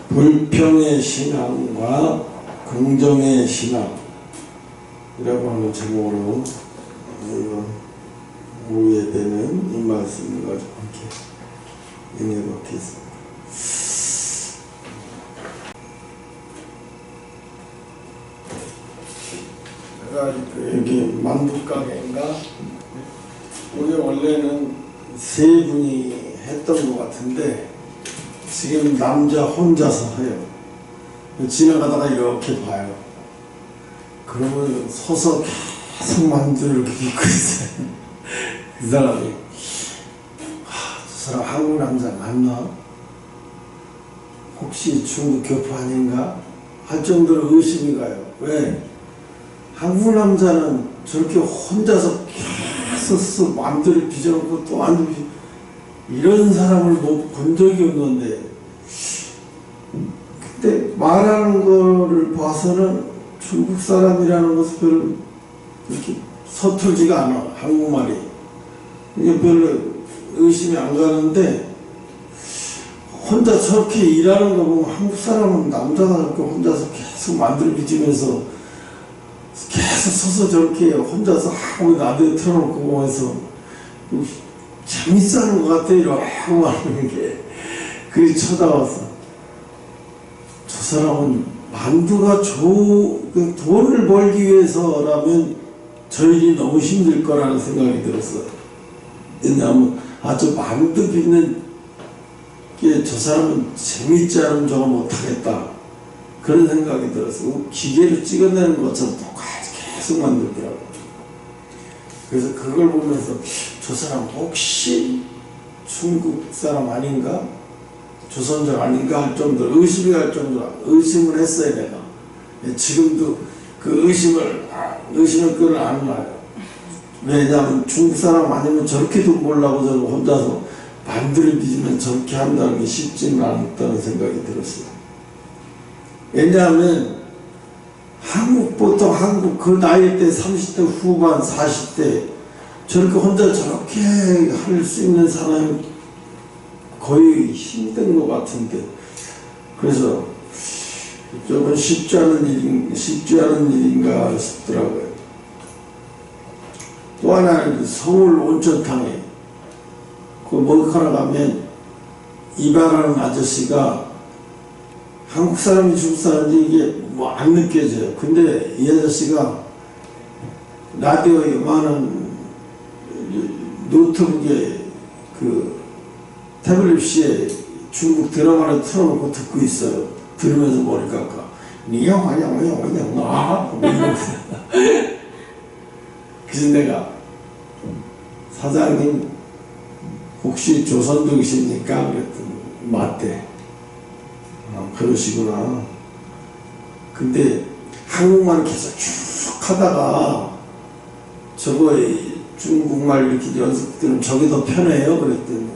불평의 신앙과 긍정의 신앙이라고 하는 제목으로 오후에 되는 이 말씀을 가지고 함께 은혜 받겠습니다. 내가 여기 만두가게인가? 우리 원래는 세 분이 했던 것 같은데 지금 남자 혼자서 해요. 지나가다가 이렇게 봐요. 그러면 서서 계속 만두를 이렇게 빚고 있어요. 그 사람이 저 사람 한국 남자 맞나? 혹시 중국 교포 아닌가? 할 정도로 의심이 가요. 왜? 한국 남자는 저렇게 혼자서 계속 만두를 빚어놓고 또 만두 이런 사람을 못 본 적이 없는데, 그때 말하는 거를 봐서는 중국 사람이라는 것은 별로 이렇게 서툴지가 않아, 한국말이. 이게 별로 의심이 안 가는데, 혼자 저렇게 일하는 거 보면 한국 사람은 남자가 저렇게 혼자서 계속 만두를 빚으면서 계속 서서 저렇게 혼자서 하고 라디오 틀어놓고 보면서 재밌어 하는 것 같아, 이러고 하는 게. 그게 쳐다봤어. 저 사람은 만두가 돈을 벌기 위해서라면 저 일이 너무 힘들 거라는 생각이 들었어. 왜냐하면, 저 만두 빚는 게 저 사람은 재밌지 않으면 저거 못하겠다. 그런 생각이 들었어. 기계로 찍어내는 것처럼 똑같이 계속 만들더라고. 그래서 그걸 보면서 저 사람 혹시 중국 사람 아닌가? 조선족 아닌가? 할 정도로 의심이 갈 정도로 의심을 했어요, 내가. 지금도 그 의심을 끄는 안 놔요. 왜냐하면 중국 사람 아니면 저렇게 돈 벌려고 저거 혼자서 만두를 빚으면 저렇게 한다는 게 쉽지는 않다는 생각이 들었어요. 왜냐하면 보통 한국 그 나이 때 30대 후반 40대 저렇게 혼자 저렇게 할 수 있는 사람이 거의 힘든 것 같은데, 그래서 조금 쉽지 않은 일인가 싶더라고요. 또 하나는 서울 온천탕에 그 목욕하러 가면 이발하는 아저씨가 한국 사람이 중국 사람인지 이게 뭐 안 느껴져요. 근데 이 아저씨가 라디오에 많은 노트북에 그 태블릿에 중국 드라마를 틀어놓고 듣고 있어요. 들으면서 머리 깎아. 니형 아니야 그래서 내가 사장님 혹시 조선족이십니까? 그랬더니 맞대. 그러시구나. 근데 한국말 계속 쭉 하다가 저거 중국말 이렇게 연습 들으면 저게 더 편해요? 그랬더니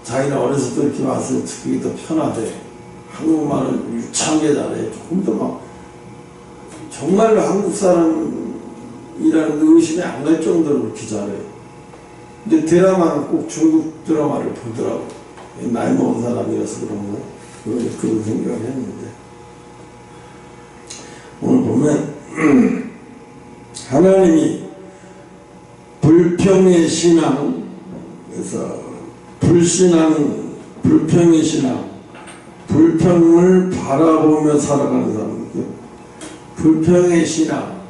자기는 어렸을 때 이렇게 와서 그게 더 편하대. 한국말은 유창하게 잘해. 조금 더 막 정말로 한국 사람이라는 의심이 안 갈 정도로 그렇게 잘해. 근데 드라마는 꼭 중국 드라마를 보더라고. 나이 먹은 사람이라서 그런 거. 그런 생각을 했는데, 오늘 보면 하나님이 불평의 신앙, 그래서 불신앙, 불평의 신앙, 불평을 바라보며 살아가는 사람이죠. 불평의 신앙.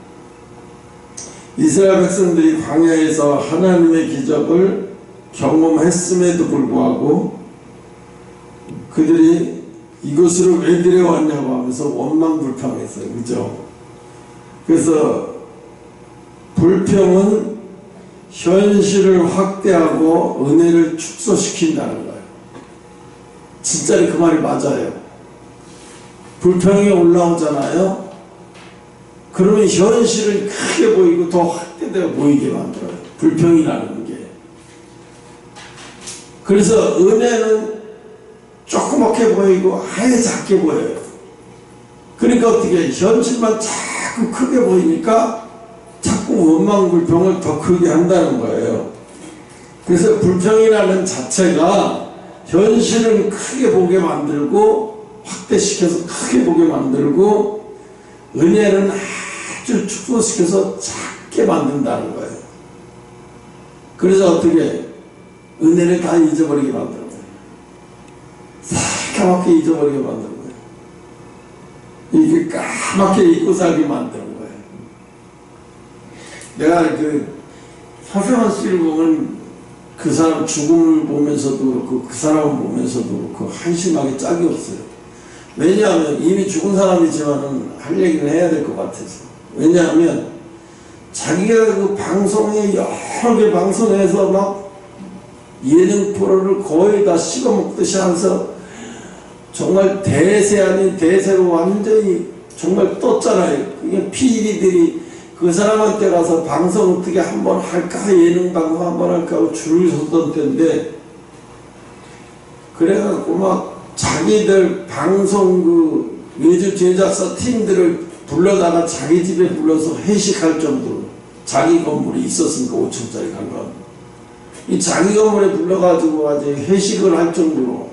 이스라엘 백성들이 광야에서 하나님의 기적을 경험했음에도 불구하고 그들이 이곳으로 왜 들여왔냐고 하면서 원망불평했어요. 그죠? 그래서 불평은 현실을 확대하고 은혜를 축소시킨다는 거예요. 진짜로 그 말이 맞아요. 불평이 올라오잖아요. 그러면 현실은 크게 보이고 더 확대되어 보이게 만들어요. 불평이라는 게. 그래서 은혜는 조그맣게 보이고 아예 작게 보여요. 그러니까 어떻게 현실만 자꾸 크게 보이니까 자꾸 원망 불평을 더 크게 한다는 거예요. 그래서 불평이라는 자체가 현실은 크게 보게 만들고 확대시켜서 크게 보게 만들고 은혜는 아주 축소시켜서 작게 만든다는 거예요. 그래서 어떻게 은혜를 다 잊어버리게 만드는 거예요. 새까맣게 잊어버리게 만드는 거예요. 이게 까맣게 잊고 살게 만드는 거예요. 내가 서세원 씨를 보면 그 사람 죽음을 보면서도 그렇고 그 사람을 보면서도 그렇고 한심하게 짝이 없어요. 왜냐하면 이미 죽은 사람이지만은 할 얘기를 해야 될 것 같아서. 왜냐하면 자기가 그 방송에 여러 개 방송에서 막 예능 프로를 거의 다 씹어먹듯이 하면서 정말 대세 아닌 대세로 완전히 정말 떴잖아요. 그게 PD들이 그 사람한테 가서 방송 어떻게 한번 할까, 예능 방송 한번 할까 하고 줄을 섰던 때인데, 그래갖고 막 자기들 방송 그 외주 제작사 팀들을 불러다가 자기 집에 불러서 회식할 정도로 자기 건물이 있었으니까 5층짜리 관광. 이 자기 건물에 불러가지고 아주 회식을 할 정도로.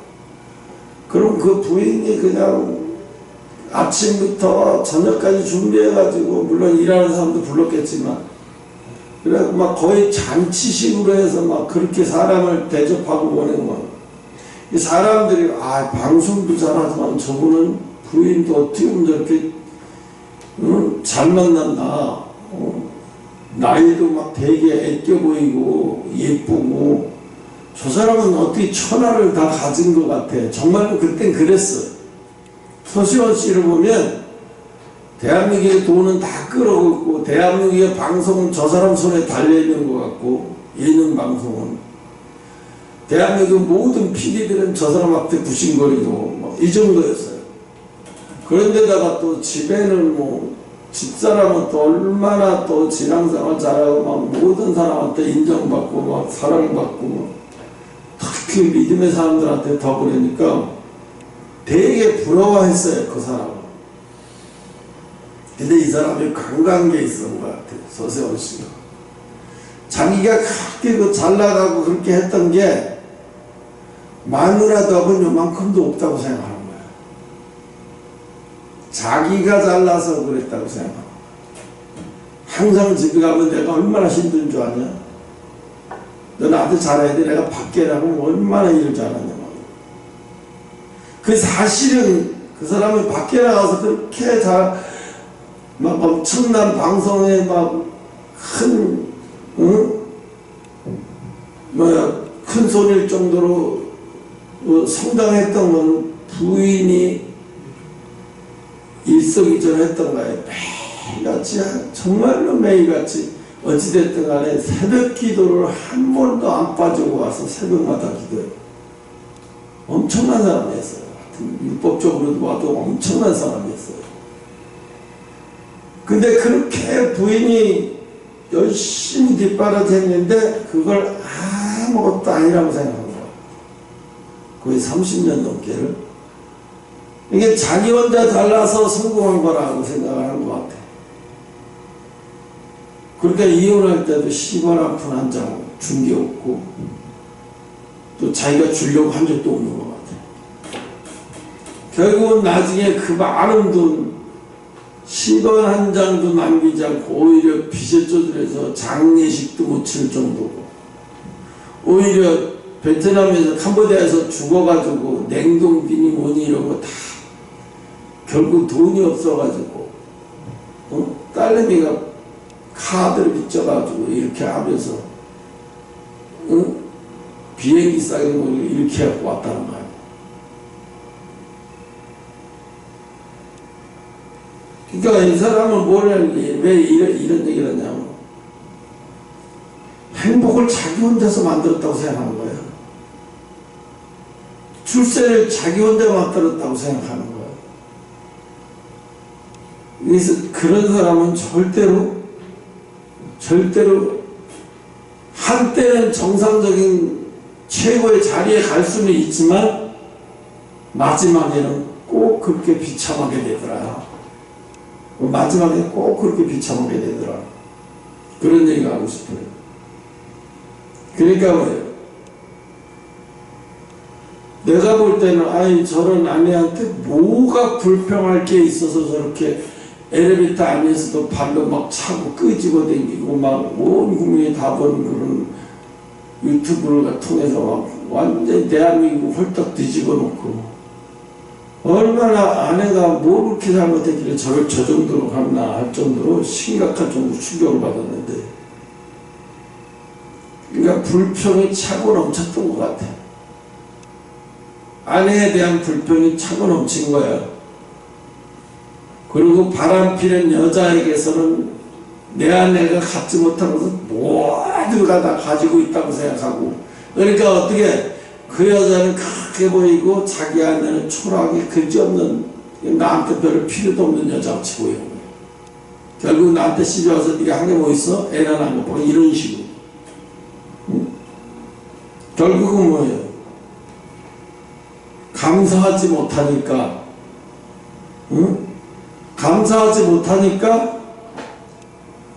그럼 그 부인이 그냥 아침부터 저녁까지 준비해가지고, 물론 일하는 사람도 불렀겠지만, 그래 막 거의 잔치식으로 해서 막 그렇게 사람을 대접하고 보내고 막. 이 사람들이 방송도 잘하지만 저분은 부인도 어떻게 보면 저렇게 잘 만난다. 나이도 막 되게 애껴 보이고 예쁘고, 저 사람은 어떻게 천하를 다 가진 것 같아. 정말로 그땐 그랬어요. 서시원 씨를 보면 대한민국의 돈은 다 끌어오고 대한민국의 방송은 저 사람 손에 달려있는 것 같고, 예능 방송은 대한민국 모든 PD들은 저 사람 앞에 부신거리고 뭐 이 정도였어요. 그런데다가 또 집에는 뭐 집사람은 또 얼마나 또 신앙생활 잘하고 막 모든 사람한테 인정받고 막 사랑받고 막 특히 믿음의 사람들한테 더 그러니까 되게 부러워했어요, 그 사람은. 근데 이 사람이 관광객에 있었던 것 같아요, 서세원 씨가. 자기가 그렇게 그 잘 나가고 그렇게 했던 게 마누라도 요만큼도 없다고 생각하는 거야. 자기가 잘나서 그랬다고 생각하는 거야. 항상 집에 가면 내가 얼마나 힘든 줄 아냐? 너 나한테 잘해야 돼. 내가 밖에 나가면 얼마나 일을 잘하냐. 그 사실은 그 사람이 밖에 나가서 그렇게 막 엄청난 방송에 막 큰 손일 정도로 성장했던 건 부인이 일석이조를 했던 거예요. 매일같이, 정말로 매일같이 어찌됐든 간에 새벽 기도를 한 번도 안 빠지고 와서 새벽마다 기도해요. 엄청난 사람이었어요. 율법적으로도 와도 엄청난 사람이었어요. 근데 그렇게 부인이 열심히 뒷바라지했는데 그걸 아무것도 아니라고 생각한 거야. 거의 30년 넘게를. 이게 자기 혼자 잘나서 성공한 거라고 생각을 한 것 같아. 그러니까 이혼할 때도 10원 한 푼 한 장 준 게 없고 또 자기가 주려고 한 적도 없는 것 같아. 결국은 나중에 그 많은 돈 10원 한 장도 남기지 않고 오히려 빚에 쪼들어서 장례식도 못 칠 정도고, 오히려 베트남에서 캄보디아에서 죽어가지고 냉동비니 뭐니 이런 거 다 결국 돈이 없어가지고 딸내미가 카드를 빚져가지고 이렇게 하면서 비행기 싸게 먹고 이렇게 하고 왔다는 거야. 그러니까 이 사람은 왜 이런 얘기를 하냐면 행복을 자기 혼자서 만들었다고 생각하는 거예요. 출세를 자기 혼자 만들었다고 생각하는 거예요. 그래서 그런 사람은 절대로 한때는 정상적인 최고의 자리에 갈 수는 있지만 마지막에는 꼭 그렇게 비참하게 되더라. 마지막에 꼭 그렇게 비참하게 되더라. 그런 얘기가 하고 싶어요. 그러니까 뭐예요? 내가 볼 때는 아니 저런 아내한테 뭐가 불평할 게 있어서 저렇게 엘리베이터 안에서도 발로 막 차고 끄집어 댕기고 막 온 국민이 다 보는 그런 유튜브를 통해서 막 완전히 대한민국 홀딱 뒤집어 놓고 얼마나 아내가 뭐 그렇게 잘못했길래 저를 저 정도로 갔나 할 정도로 심각한 정도 충격을 받았는데, 그러니까 불평이 차고 넘쳤던 것 같아. 아내에 대한 불평이 차고 넘친 거야. 그리고 바람피는 여자에게서는 내 아내가 갖지 못한 것을 모두가 다 가지고 있다고 생각하고, 그러니까 어떻게 그 여자는 크게 보이고 자기 아내는 초라하게 그지없는, 나한테 별로 필요도 없는 여자같이 보이는 거야. 결국 나한테 시집 와서 네가 한 게 뭐 있어? 애나 낳은 거 보고 이런 식으로. 응? 결국은 뭐예요? 감사하지 못하니까, 응? 감사하지 못하니까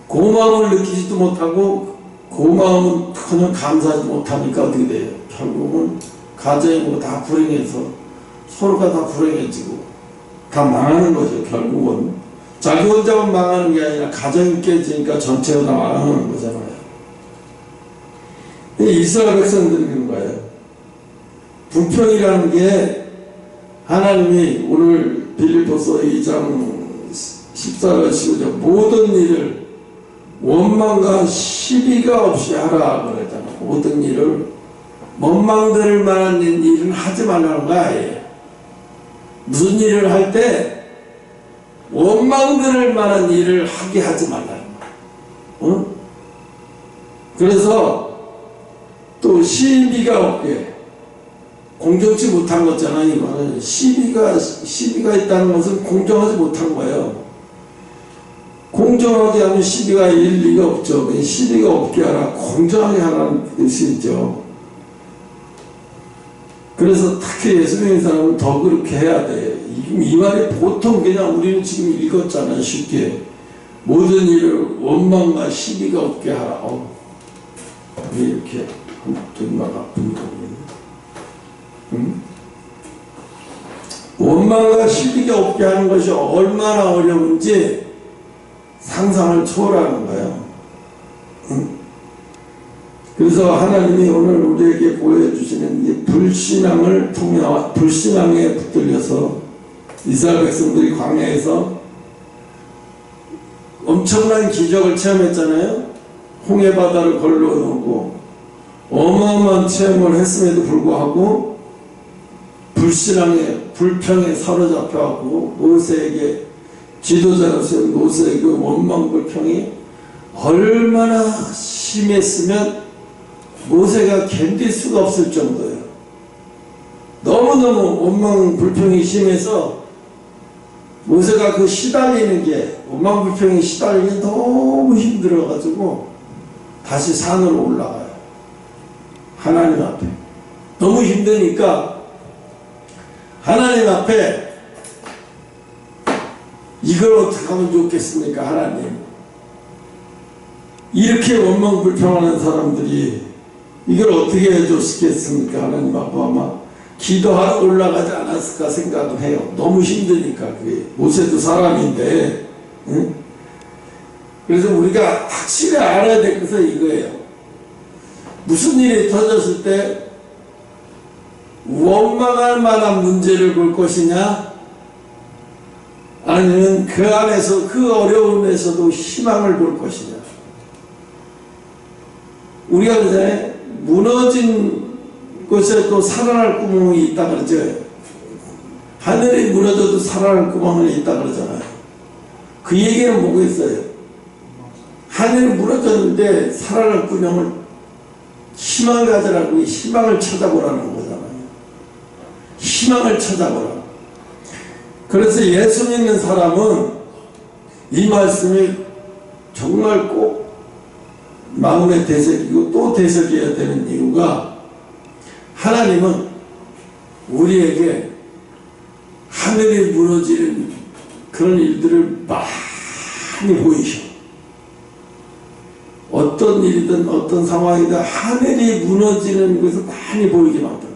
고마움을 느끼지도 못하고, 고마움은 그냥 감사하지 못하니까 어떻게 돼요? 결국은 가정이 뭐 다 불행해서 서로가 다 불행해지고 다 망하는 거죠. 결국은 자기 혼자만 망하는 게 아니라 가정이 깨지니까 전체가 다 망하는 거잖아요. 이스라엘 백성들이 그런 거예요. 불평이라는 게 하나님이 오늘 빌립보서 2장 14절 15절 모든 일을 원망과 시비가 없이 하라 그랬잖아. 모든 일을 원망될 만한 일은 하지 말라는 거야. 무슨 일을 할 때 원망될 만한 일을 하게 하지 말라는 거야. 응? 그래서 또 시비가 없게, 공정치 못한 거잖아. 이거는 시비가 있다는 것은 공정하지 못한 거예요. 공정하게 하면 시비가 일 리가 없죠. 시비가 없게 하라, 공정하게 하라는 뜻이죠. 그래서 특히 예수 믿는 사람은 더 그렇게 해야 돼. 이 말이 보통 그냥 우리는 지금 읽었잖아요. 쉽게. 모든 일을 원망과 시비가 없게 하라. 왜 이렇게 정말 아픈 거예요? 응? 원망과 시비가 없게 하는 것이 얼마나 어려운지 상상을 초월하는 거예요. 응? 그래서 하나님이 오늘 우리에게 보여주시는 이 불신앙을 통해, 불신앙에 붙들려서 이스라엘 백성들이 광야에서 엄청난 기적을 체험했잖아요. 홍해 바다를 걸러놓고 어마어마한 체험을 했음에도 불구하고 불신앙에, 불평에 사로잡혀갖고 모세에게, 지도자로서 모세의 그 원망 불평이 얼마나 심했으면 모세가 견딜 수가 없을 정도예요. 너무너무 원망 불평이 심해서 모세가 그 시달리는 게, 원망 불평이 시달리는 게 너무 힘들어가지고 다시 산으로 올라가요. 하나님 앞에. 너무 힘드니까 하나님 앞에 이걸 어떻게 하면 좋겠습니까? 하나님, 이렇게 원망 불평하는 사람들이 이걸 어떻게 해줬겠습니까? 하나님 앞에 아마 기도하러 올라가지 않았을까 생각을 해요. 너무 힘드니까. 그게 모세도 사람인데. 응? 그래서 우리가 확실히 알아야 될 것은 이거예요. 무슨 일이 터졌을 때 원망할 만한 문제를 볼 것이냐, 아니면 그 안에서, 그 어려움에서도 희망을 볼 것이냐. 우리가 그전에 무너진 곳에 또 살아날 구멍이 있다 그러죠. 하늘이 무너져도 살아날 구멍이 있다 그러잖아요. 그 얘기는 뭐겠어요? 하늘이 무너졌는데 살아날 구멍을, 희망을 가져라고, 희망을 찾아보라는 거잖아요. 희망을 찾아보라. 그래서 예수 믿는 사람은 이 말씀이 정말 꼭 마음에 되새기고 또 되새겨야 되는 이유가, 하나님은 우리에게 하늘이 무너지는 그런 일들을 많이 보이셔. 어떤 일이든 어떤 상황이든 하늘이 무너지는 것을 많이 보이게 만들어.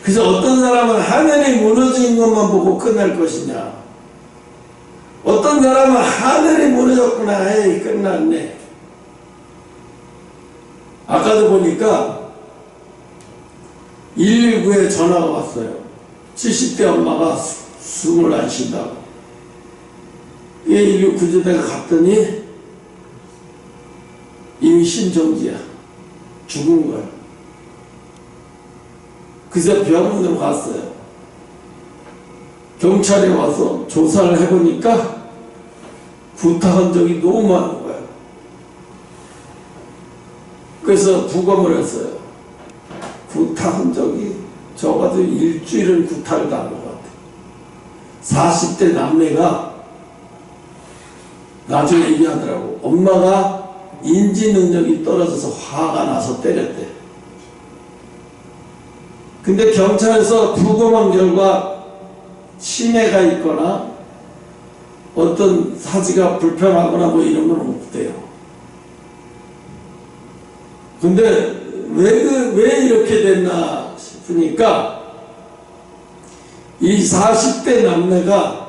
그래서 어떤 사람은 하늘이 무너진 것만 보고 끝날 것이냐, 어떤 사람은 하늘이 무너졌구나, 에이 끝났네. 아까도 보니까 119에 전화가 왔어요. 70대 엄마가 숨을 안 쉰다고. 이게 119 구조대가 갔더니 이미 심정지야. 죽은 거야. 그래서 병원으로 갔어요. 경찰에 와서 조사를 해보니까 구타 흔적이 너무 많은 거야. 그래서 부검을 했어요. 구타 흔적이 적어도 일주일은 구타를 당한 것 같아. 40대 남매가 나중에 얘기하더라고. 엄마가 인지 능력이 떨어져서 화가 나서 때렸대. 근데 경찰에서 부검한 결과 치매가 있거나 어떤 사지가 불편하거나 뭐 이런 건 없대요. 근데 왜 이렇게 됐나 싶으니까 이 40대 남매가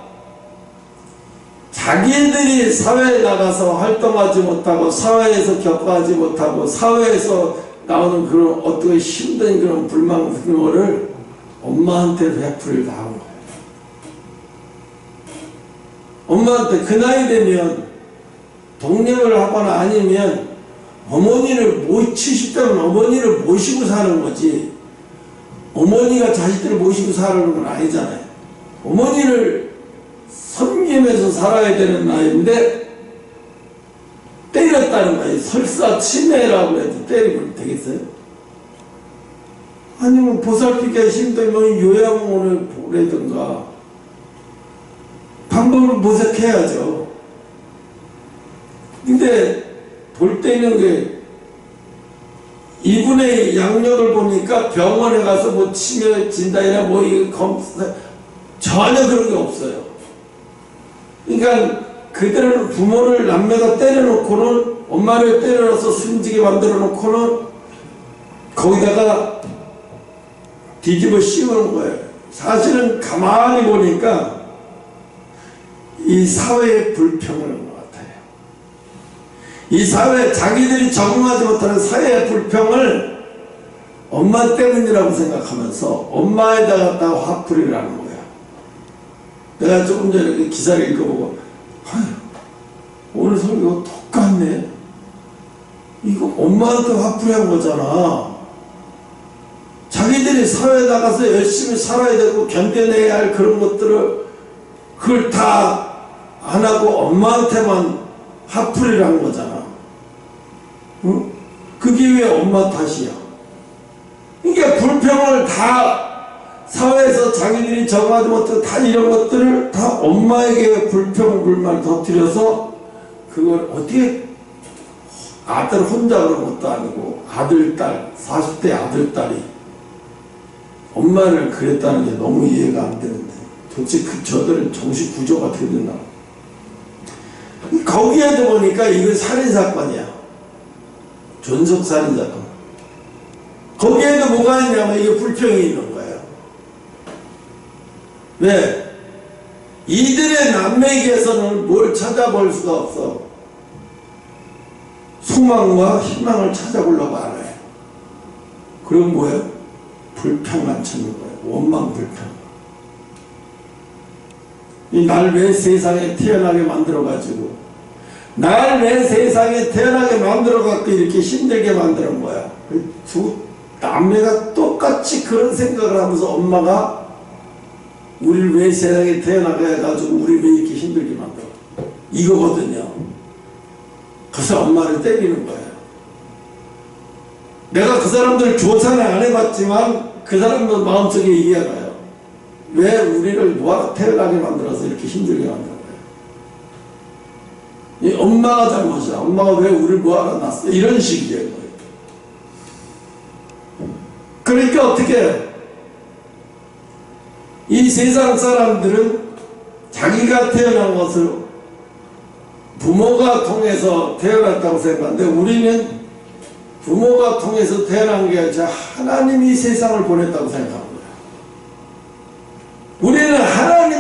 자기들이 사회에 나가서 활동하지 못하고 사회에서 겪어하지 못하고 사회에서 나오는 그런 어떤 힘든 그런 불만 같은 거를 엄마한테 베풀을 당한 거예요. 엄마한테 그 나이 되면 독립을 하거나 아니면 어머니를 70대면 어머니를 모시고 사는 거지, 어머니가 자식들을 모시고 사는 건 아니잖아요. 어머니를 섬기면서 살아야 되는 나이인데 때렸다는 거예요. 설사 치매라고 해도 때리면 되겠어요? 아니면 보살피기가 힘들면 요양원을 보내든가 방법을 모색해야죠. 근데 볼 때는 이분의 양력을 보니까 병원에 가서 뭐 치매 진단이나 뭐 이거 검사 전혀 그런 게 없어요. 그러니까 그들은 부모를 남매가 때려놓고는, 엄마를 때려놔서 숨지게 만들어 놓고는 거기다가 뒤집어 씌우는 거예요. 사실은 가만히 보니까 이 사회의 불평을 것 같아요. 이 사회, 자기들이 적응하지 못하는 사회의 불평을 엄마 때문이라고 생각하면서 엄마에다 갖다가 화풀이를 하는 거야. 내가 조금 전에 기사를 읽어보고, 오늘 설교 똑같네. 이거 엄마한테 화풀이한 거잖아. 자기들이 사회에 나가서 열심히 살아야 되고 견뎌내야 할 그런 것들을 그걸 다 안 하고 엄마한테만 화풀이를 한 거잖아. 응? 그게 왜 엄마 탓이야? 그러니까 불평을 다 사회에서 자기들이 정하지 못한 다 이런 것들을 다 엄마에게 불평, 불만을 터뜨려서 그걸 어떻게 아들 혼자 그런 것도 아니고 아들, 딸, 40대 아들, 딸이 엄마를 그랬다는 게 너무 이해가 안 되는데 도대체 저들은 정신 구조가 어떻게 됐나? 거기에도 보니까 이건 살인사건이야. 존속살인사건. 거기에도 뭐가 있냐면 이게 불평이 있는 거예요. 왜? 이들의 남매에게서는 뭘 찾아볼 수가 없어. 소망과 희망을 찾아보려고 안 해요. 그럼 뭐예요? 불평만 찾는 거예요. 원망 불평. 날 왜 세상에 태어나게 만들어가지고, 날 왜 세상에 태어나게 만들어갖고 이렇게 힘들게 만드는 거야. 두 남매가 똑같이 그런 생각을 하면서 엄마가 우리를 왜 세상에 태어나게 해가지고 우리 왜 이렇게 힘들게 만들어, 이거거든요. 그래서 엄마를 때리는 거예요. 내가 그 사람들 조사는 안 해봤지만 그 사람들 마음속에 이해가 가요. 왜 우리를 뭐하러 태어나게 만들어서 이렇게 힘들게 만든 거예요? 이 엄마가 잘못이야. 엄마가 왜 우리를 뭐하러 낳았어? 이런 식이에요. 그러니까 어떻게 해요? 이 세상 사람들은 자기가 태어난 것을 부모가 통해서 태어났다고 생각하는데, 우리는 부모가 통해서 태어난 게 아니라 하나님이 세상을 보냈다고 생각합니다.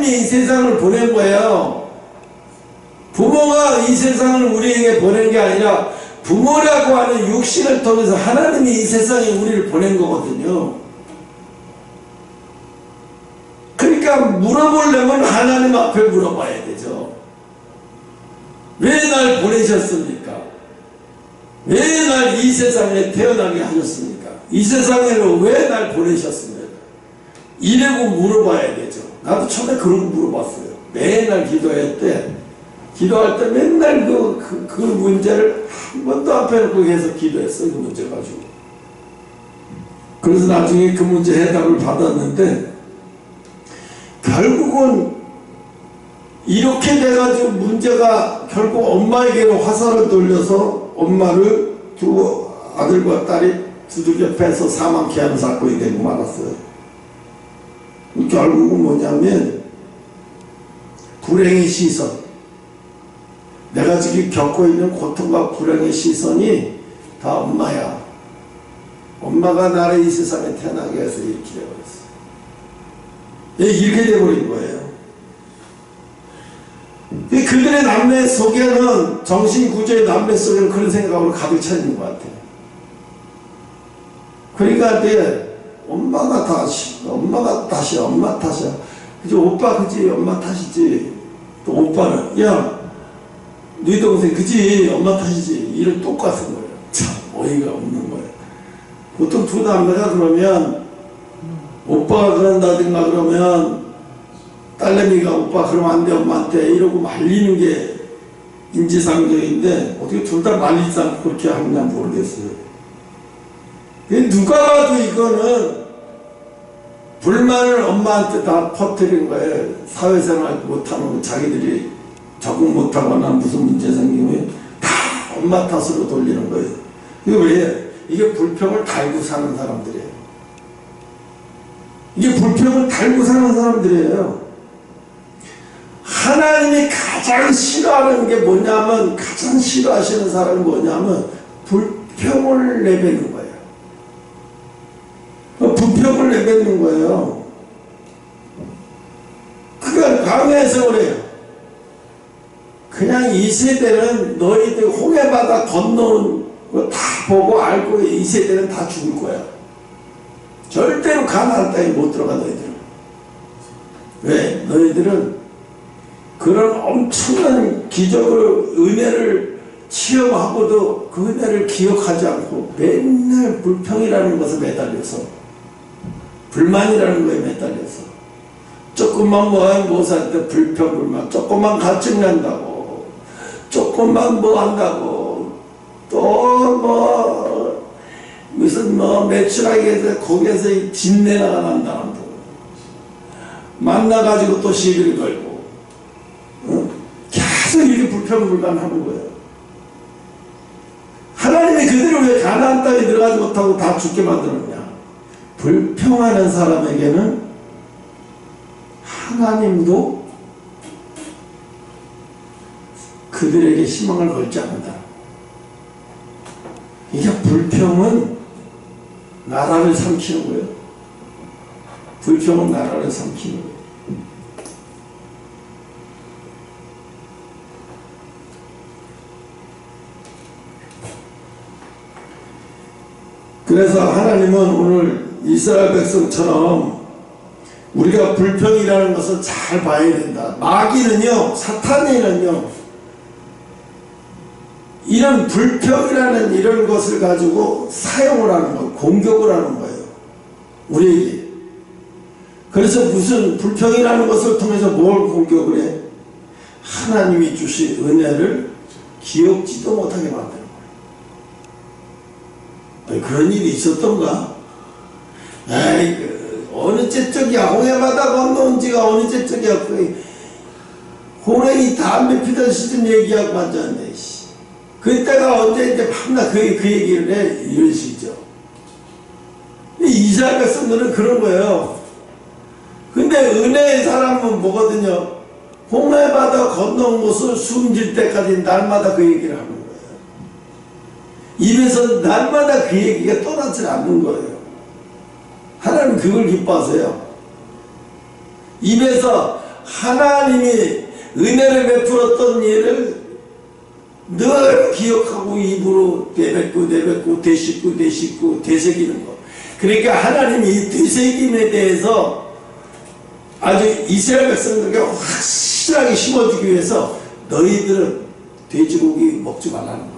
하나님이 이 세상을 보낸 거예요. 부모가 이 세상을 우리에게 보낸 게 아니라 부모라고 하는 육신을 통해서 하나님이 이 세상에 우리를 보낸 거거든요. 그러니까 물어보려면 하나님 앞에 물어봐야 되죠. 왜 날 보내셨습니까? 왜 날 이 세상에 태어나게 하셨습니까? 이 세상에는 왜 날 보내셨습니까? 이래고 물어봐야 되죠. 나도 처음에 그런 거 물어봤어요. 맨날 기도할 때 맨날 그 문제를 한 번도 앞에 놓고 계속 기도했어요. 그 문제 가지고. 그래서 나중에 그 문제 해답을 받았는데, 결국은 이렇게 돼가지고 문제가 결국 엄마에게로 화살을 돌려서 엄마를 두 아들과 딸이 두들겨 패서 사망케 하는 사건이 되고 말았어요. 결국은 뭐냐면 불행의 시선, 내가 지금 겪고 있는 고통과 불행의 시선이 다 엄마야. 엄마가 나를 이 세상에 태어나게 해서 이렇게 되어버렸어. 이렇게 돼버린 거예요. 그들의 남매 속에는, 정신구조의 남매 속에는 그런 생각으로 가득 차 있는 것 같아요. 그러니까 엄마가 엄마 탓이야. 그치, 오빠, 그치, 엄마 탓이지. 또 오빠는, 야, 너희 동생, 그치, 엄마 탓이지. 이런 똑같은 거예요. 참, 어이가 없는 거예요. 보통 두 남매가 그러면, 오빠가 그런다든가 그러면, 딸내미가 오빠 그러면 안 돼, 엄마한테 이러고 말리는 게 인지상정인데, 어떻게 둘 다 말리지 않고 그렇게 하느냐 모르겠어요. 누가 봐도 이거는 불만을 엄마한테 다 퍼뜨린 거예요. 사회생활 못하는, 자기들이 적응 못하거나 무슨 문제 생기면 다 엄마 탓으로 돌리는 거예요. 이게 왜? 이게 불평을 달고 사는 사람들이에요. 이게 불평을 달고 사는 사람들이에요. 하나님이 가장 싫어하는 게 뭐냐면, 가장 싫어하시는 사람이 뭐냐면 불평을 내뱉는 거예요. 불평을 내뱉는 거예요. 그러니까 강해서 그래요. 그냥 이 세대는 너희들 홍해바다 건너온 거 다 보고 알고, 이 세대는 다 죽을 거야. 절대로 가나안 땅에 못 들어가, 너희들은. 왜? 너희들은 그런 엄청난 기적으로 은혜를 체험하고도 그 은혜를 기억하지 않고 맨날 불평이라는 것에 매달려서, 불만이라는 거에 매달려서, 조금만 뭐 살 때 불평, 불만, 조금만 갈증 난다고, 조금만 뭐 한다고, 또 무슨 매출하기 위해서 거기에서 진내나가 난다고, 만나가지고 또 시비를 걸고, 계속 이렇게 불평불만하는 거예요. 하나님이 그들을 왜 가나안 땅에 들어가지 못하고 다 죽게 만들었냐? 불평하는 사람에게는 하나님도 그들에게 희망을 걸지 않는다. 이게 불평은 나라를 삼키는 거예요. 불평은 나라를 삼키는 거예요. 그래서 하나님은 오늘 이스라엘 백성처럼 우리가 불평이라는 것을 잘 봐야 된다. 마귀는요, 사탄이는요, 이런 불평이라는 이런 것을 가지고 사용을 하는 거예요. 공격을 하는 거예요. 우리에게. 그래서 무슨 불평이라는 것을 통해서 뭘 공격을 해? 하나님이 주신 은혜를 기억지도 못하게 만드는 거예요. 그런 일이 있었던가? 에이, 어느 째쪽이야. 홍해바다 건너온 지가 어느 째쪽이야. 호랭이 담배 피던 시즌 얘기하고 앉았네. 그때가 언제 이제 밤낮 그 얘기를 해. 이런 식이죠. 이스라엘 백성들은 그런 거예요. 근데 은혜의 사람은 뭐거든요? 홍해바다 건너온 곳을 숨질 때까지 날마다 그 얘기를 하는 거예요. 입에서 날마다 그 얘기가 떠나질 않는 거예요. 하나님은 그걸 기뻐하세요. 입에서 하나님이 은혜를 베풀었던 일을 늘 기억하고 입으로 내뱉고 되새기고 되새기는 것. 그러니까 하나님이 되새김에 대해서 아주 이스라엘 백성들에게 확실하게 심어주기 위해서 너희들은 돼지고기 먹지 말라는 거예요.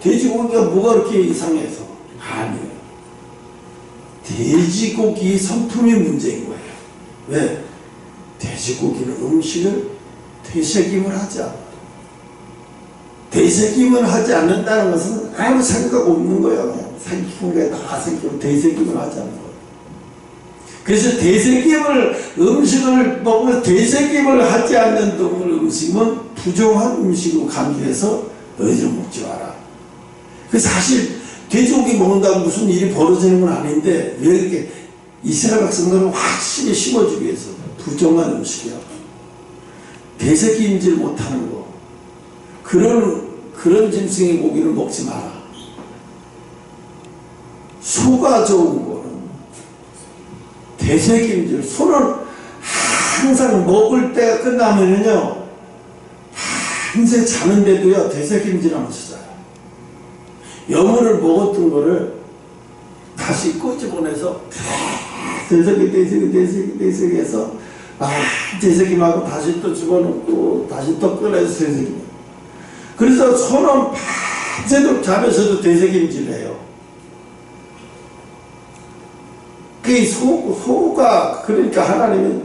돼지고기가 뭐가 그렇게 이상해서? 아니에요. 돼지고기 성품이 문제인 거예요. 왜? 돼지고기는 음식을 되새김을 하지 않아. 되새김을 하지 않는다는 것은 아무 생각 없는 거예요. 그냥 생긴 거에 다 생기고 되새김을 하지 않는 거예요. 그래서 음식을 먹으면 되새김을 하지 않는 음식은 부정한 음식으로 간주해서 너희들 먹지 마라. 그래서 사실 돼지고기 먹는다고 무슨 일이 벌어지는 건 아닌데 왜 이렇게 이스라엘 백성들은 확실히 심어주기 위해서 부정한 음식이야. 되새김질 못하는 거. 그런 짐승의 고기를 먹지 마라. 소가 좋은 거는 되새김질. 소는 항상 먹을 때가 끝나면요 밤새 자는데도요 되새김질 하면서 자요. 여물을 먹었던 거를 다시 끄집어내서 되새기해서 되새김하고 다시 또 집어넣고 다시 또 꺼내서 되새김. 그래서 소는 밤새도록 자면서도 되새김질을 해요. 그 소가 그러니까 하나님은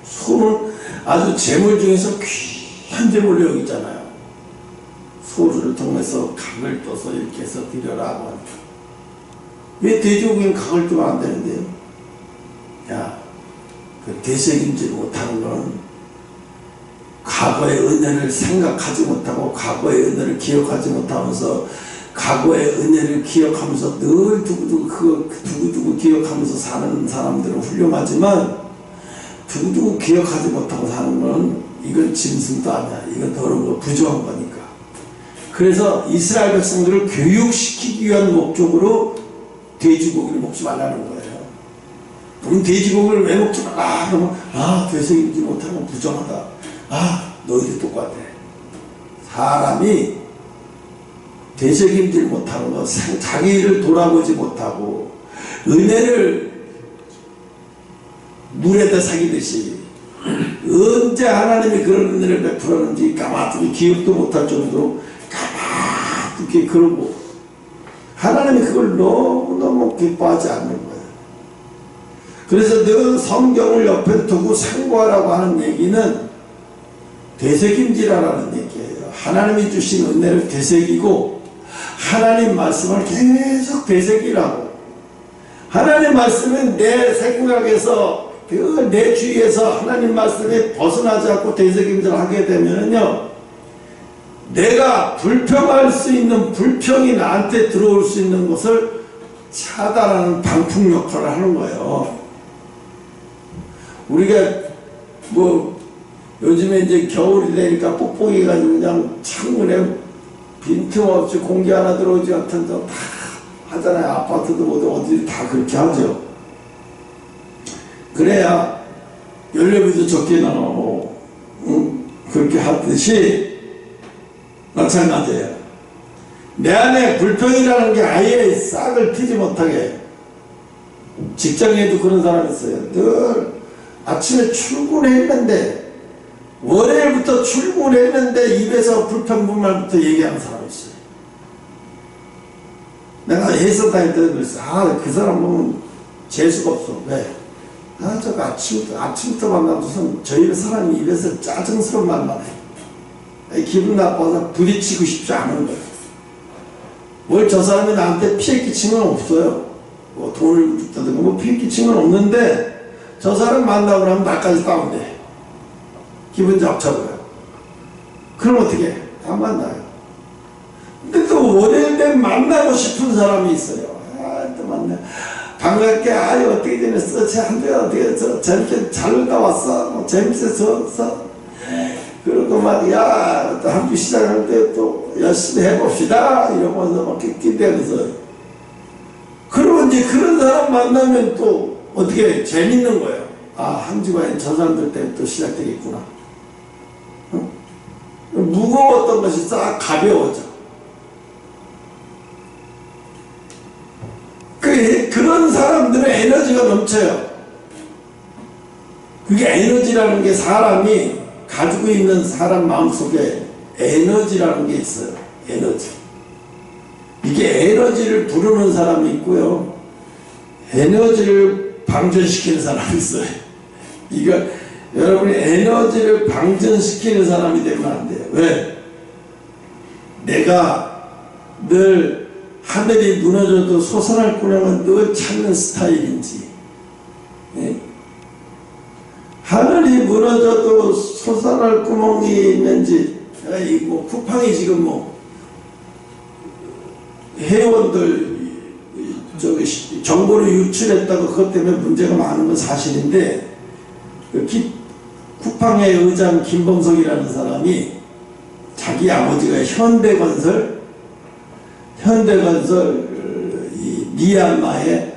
소는 아주 재물 중에서 귀한 재물로 여기잖아요. 소를 통해서 각을 떠서 이렇게 해서 드려라. 왜 돼지고기는 각을 뜨면 안 되는데요? 야, 그 되새김질 못하는 건 과거의 은혜를 생각하지 못하고 과거의 은혜를 기억하지 못하면서 과거의 은혜를 기억하면서 늘 두고두고 기억하면서 사는 사람들은 훌륭하지만 두고두고 기억하지 못하고 사는 건 이건 짐승도 아니야. 이건 더러운 거 부정한 거니까. 그래서 이스라엘 백성들을 교육시키기 위한 목적으로 돼지고기를 먹지 말라는 거예요. 그럼 돼지고기를 왜 먹지 말라? 그러면 되새김질 못하는 건 부정하다. 너희들 똑같아. 사람이 되새김질 못하는 거, 자기를 돌아보지 못하고 은혜를 물에다 사기듯이 언제 하나님이 그런 은혜를 베풀었는지 까마득히 기억도 못할 정도로 까마득히 그러고 하나님이 그걸 너무너무 기뻐하지 않는 거예요. 그래서 늘 성경을 옆에 두고 상고하라고 하는 얘기는 되새김질하라는 얘기예요. 하나님이 주신 은혜를 되새기고 하나님 말씀을 계속 되새기라고. 하나님 말씀은 내 생각에서 내 주위에서 하나님 말씀에 벗어나지 않고 되새김질 하게 되면요 내가 불평할 수 있는 불평이 나한테 들어올 수 있는 것을 차단하는 방풍 역할을 하는 거예요. 우리가 요즘에 이제 겨울이 되니까 뽁뽁이 가지고 그냥 창문에 빈틈없이 공기 하나 들어오지 않던 다 하잖아요. 아파트도 어디 다 그렇게 하죠. 그래야 연료비도 적게 나오고 그렇게 하듯이 마찬가지예요. 내 안에 불평이라는 게 아예 싹을 트지 못하게. 직장에도 그런 사람이 있어요. 늘 아침에 출근했는데 월요일부터 출근했는데 입에서 불평불만부터 얘기하는 사람이 있어요. 내가 회사 다닐 때도 그랬어. 그 사람 보면 재수가 없어. 왜? 저거 아침부터 만나면 저희 사람이 입에서 짜증스러운 말만 해. 기분 나빠서 부딪히고 싶지 않은 거예요. 뭘 저 사람이 나한테 피해 끼친 건 없어요. 돈을 줬다든가 피해 끼친 건 없는데 저 사람 만나고 나면 나까지 다운돼. 기분 잡쳐버려요. 그럼 어떻게 해? 안 만나요. 근데 또 월요일 때 만나고 싶은 사람이 있어요. 또 만나. 반갑게, 어떻게 지냈어? 어떻게, 저렇게 잘 나왔어? 재밌었어? 그러고 또 한 주 시작할 때 또 열심히 해봅시다. 이러면서 막 기대면서. 그러면 이제 그런 사람 만나면 또 어떻게 재밌는 거예요. 한 주간 저 사람들 때문에 또 시작되겠구나. 무거웠던 것이 싹 가벼워져. 그런 사람들은 에너지가 넘쳐요. 그게 에너지라는 게 사람이 가지고 있는 사람 마음속에 에너지라는 게 있어요. 에너지. 이게 에너지를 부르는 사람이 있고요. 에너지를 방전시키는 사람이 있어요. 이거 여러분이 에너지를 방전시키는 사람이 되면 안 돼요. 왜? 내가 늘 하늘이 무너져도 솟아날 구멍은 늘 찾는 스타일인지, 예? 하늘이 무너져도 솟아날 구멍이 있는지, 뭐 쿠팡이 지금 뭐 회원들 저기 정보를 유출했다고 그것 때문에 문제가 많은 건 사실인데, 쿠팡의 의장 김범석이라는 사람이 자기 아버지가 현대건설 이 미얀마의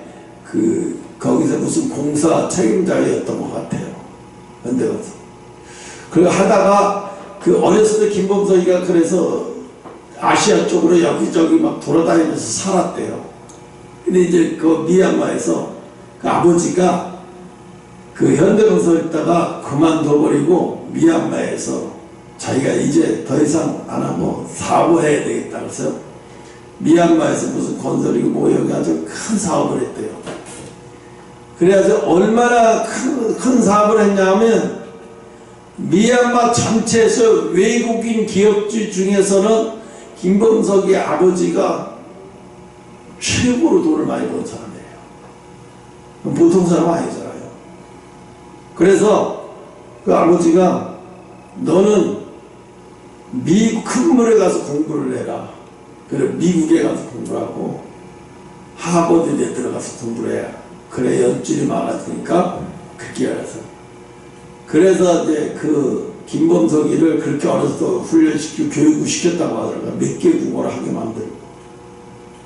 거기서 무슨 공사 책임자였던 것 같아요. 현대건설. 그리고 하다가 어렸을 때 김범석이가 그래서 아시아 쪽으로 여기저기 막 돌아다니면서 살았대요. 근데 이제 그 미얀마에서 그 아버지가 현대건설 있다가 그만둬버리고 미얀마에서 자기가 이제 더 이상 안 하고 사업해야 되겠다 그래서 미얀마에서 무슨 건설이고 뭐 여기 아주 큰 사업을 했대요. 그래서 얼마나 큰 사업을 했냐면 미얀마 전체에서 외국인 기업주 중에서는 김범석이 아버지가 최고로 돈을 많이 번 사람이에요. 보통 사람 아니잖아요. 그래서 그 아버지가 너는 큰 물에 가서 공부를 해라. 그래 미국에 가서 공부하고 하버드에 들어가서 공부를 해야 그래 연줄이 많아지니까 그렇게 알아서. 그래서 이제 김범석이를 그렇게 어려서 훈련시키고 교육을 시켰다고 하더라고요. 몇 개 국어를 하게 만들고.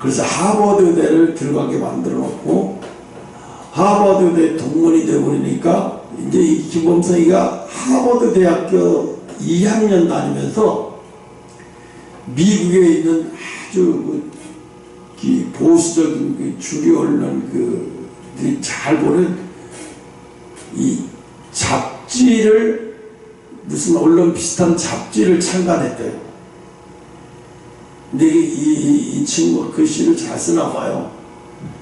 그래서 하버드대를 들어가게 만들어 놓고 하버드대 동문이 되어버리니까 이제 이 김범석이가 하버드 대학교 2학년 다니면서 미국에 있는 아주 보수적인 주류 언론들이 잘 보는 이 잡지를 무슨 언론 비슷한 잡지를 창간했대요. 근데 이 친구가 글씨를 잘 쓰나 봐요.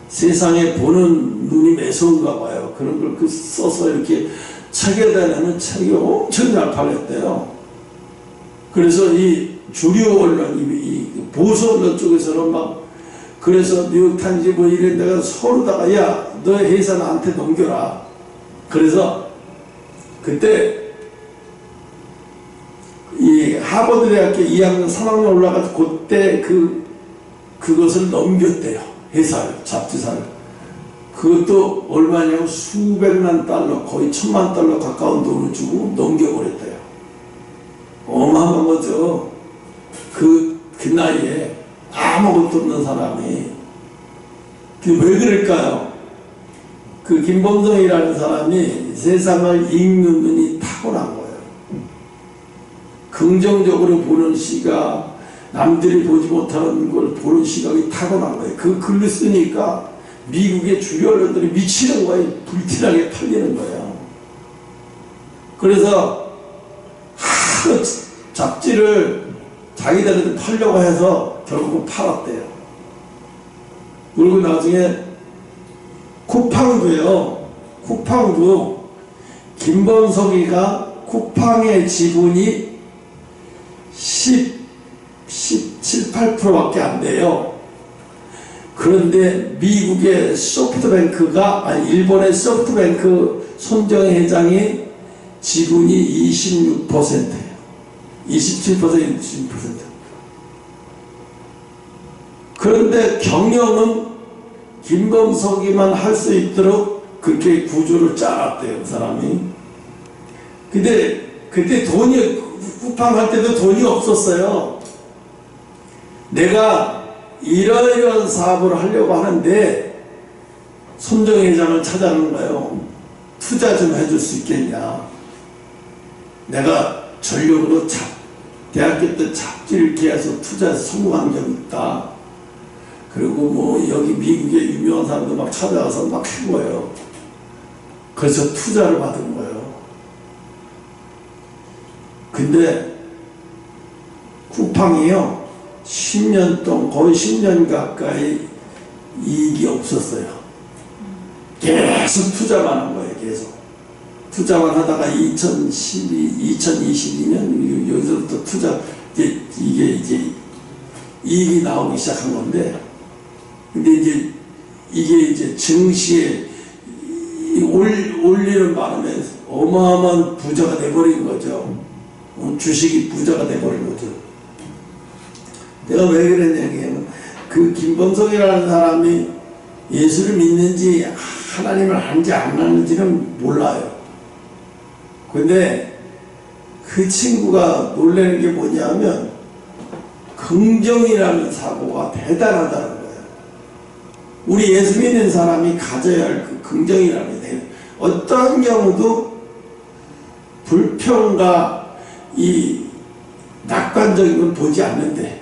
세상에 보는 눈이 매서운가 봐요. 그런 걸 써서 이렇게 책에다 내는 책이 엄청 잘 팔렸대요. 그래서 이 주류 언론, 이 보수 언론 쪽에서는 막 그래서 뉴욕타임즈 뭐 이런 데가 서로다가 야, 너 회사 나한테 넘겨라. 그래서 그때 이 하버드 대학교 2학년 3학년 올라가서 그때 그것을 넘겼대요. 회사를, 잡지사를. 그것도 얼마냐면 수백만 달러, 거의 1000만 달러 가까운 돈을 주고 넘겨버렸대요. 어마어마한 거죠. 그 나이에 아무것도 없는 사람이. 왜 그럴까요? 김범석이라는 사람이 세상을 읽는 눈이 타고난 거예요. 긍정적으로 보는 시각, 남들이 보지 못하는 걸 보는 시각이 타고난 거예요. 그 글을 쓰니까 미국의 주요 언론들이 미치는 거예요. 불티나게 팔리는 거예요. 그래서 하도 잡지를 자기들한테 팔려고 해서 결국은 팔았대요. 그리고 나중에 쿠팡도요. 쿠팡도 김범석이가 쿠팡의 지분이 17, 8%밖에 안 돼요. 그런데 미국의 일본의 소프트뱅크 손정혜 회장이 지분이 26%예요. 27%, 26%. 그런데 경영은 김범석이만 할 수 있도록 그렇게 구조를 짜놨대요, 그 사람이. 근데 그때 쿠팡 할 때도 돈이 없었어요. 내가 이러이러한 사업을 하려고 하는데 손정혜 회장을 찾아가는 거예요. 투자 좀 해줄 수 있겠냐. 내가 전력으로 대학교 때 잡지를 계속 투자해서 성공한 적이 있다. 그리고 뭐 여기 미국의 유명한 사람들 막 찾아가서 막 한 거예요. 그래서 투자를 받은 거예요. 근데 쿠팡이요 10년 동안 거의 10년 가까이 이익이 없었어요. 계속 투자만 한 거예요. 계속 투자만 하다가 2022년 여기서부터 투자 이게 이제 이익이 나오기 시작한 건데, 근데 이제 이게 이제 증시에 올리는 바람에 어마어마한 부자가 돼버린 거죠. 주식이 부자가 돼버린 거죠. 내가 왜 그랬냐면 그 김범석이라는 사람이 예수를 믿는지 하나님을 아는지 안 아는지는 몰라요. 근데 그 친구가 놀라는 게 뭐냐면 긍정이라는 사고가 대단하다는 거예요. 우리 예수 믿는 사람이 가져야 할 그 긍정이라는 게 어떠한 경우도 불평과 이 낙관적인 걸 보지 않는데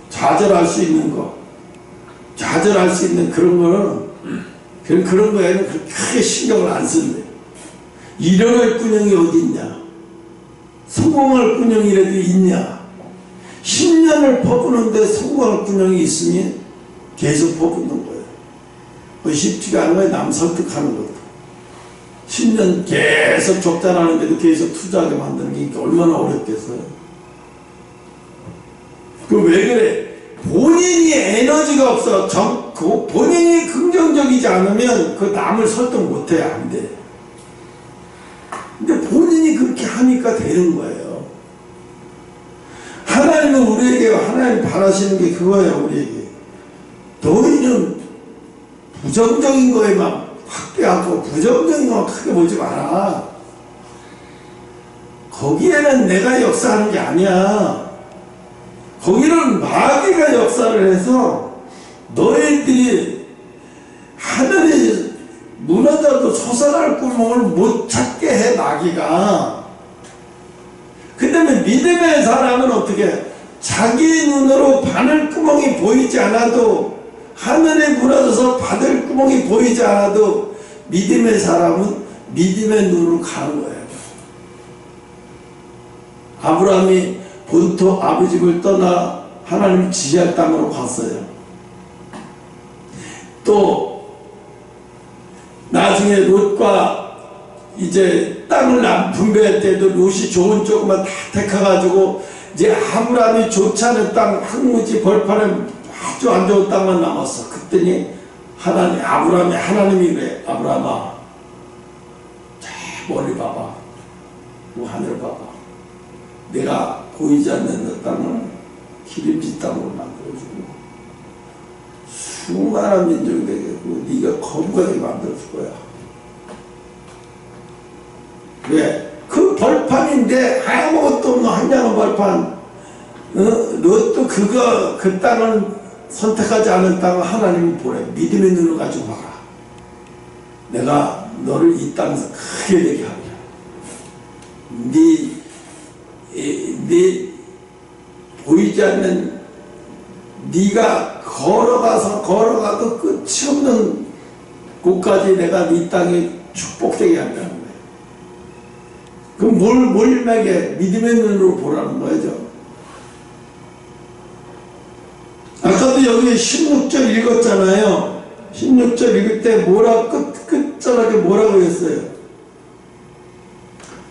좌절할 수 있는 거, 좌절할 수 있는 그런 거는 그런 거에는 그렇게 크게 신경을 안 쓴대. 일어날 꾼형이 어디 있냐? 성공할 꾼형이라도 있냐? 10년을 퍼부는데 성공할 꾼형이 있으니 계속 퍼붓는 거예요. 쉽지가 않은 거예요. 남 설득하는 것도. 10년 계속 적자나는데도 계속 투자하게 만드는 게 얼마나 어렵겠어요. 그 왜 그래? 본인이 에너지가 없어. 본인이 긍정적이지 않으면 그 남을 설득 못해. 안 돼. 근데 본인이 그렇게 하니까 되는 거예요. 하나님은 우리에게, 하나님 바라시는 게 그거예요. 우리에게 너희는 부정적인 거에만 확대하고 부정적인 것만 크게 보지 마라. 거기에는 내가 역사하는 게 아니야. 거기는 마귀가 역사를 해서 너희들이 하늘이 무너져도 솟아날 구멍을 못 찾게 해. 마귀가. 그 다음에 믿음의 사람은 어떻게 자기 눈으로 바늘구멍이 보이지 않아도, 하늘에 무너져서 바늘구멍이 보이지 않아도 믿음의 사람은 믿음의 눈으로 가는 거예요. 아브라함이 본토 아버집을 떠나 하나님 지시할 땅으로 갔어요. 또 나중에 롯과 이제 땅을 분배할 때도 롯이 좋은 쪽만 다 택해가지고 이제 아브라함이 좋지 않은 땅, 황무지 벌판에 아주 안 좋은 땅만 남았어. 그랬더니 아브라함이 하나님이 그래. 아브라함아, 저 멀리 봐봐. 뭐 하늘을 봐봐. 내가 보이지 않는 그 땅을 기름진 땅으로 만들어주고 수많은 민족이 되게 하고 네가 거부가 되게 만들어줄 거야. 왜? 그 벌판인데 아무것도 없는 한양한 벌판, 롯도 그 땅을 선택하지 않은 땅을 하나님이 보내. 믿음의 눈을 가지고 봐라. 내가 너를 이 땅에서 크게 되게 하리라. 네 보이지 않는, 네가 걸어가도 끝이 없는 곳까지 내가 네 땅에 축복되게 한다는 거예요. 그럼 뭘 매게? 믿음의 눈으로 보라는 거죠. 아까도 여기 16절 읽었잖아요. 16절 읽을 때 끝자락에 뭐라고 했어요?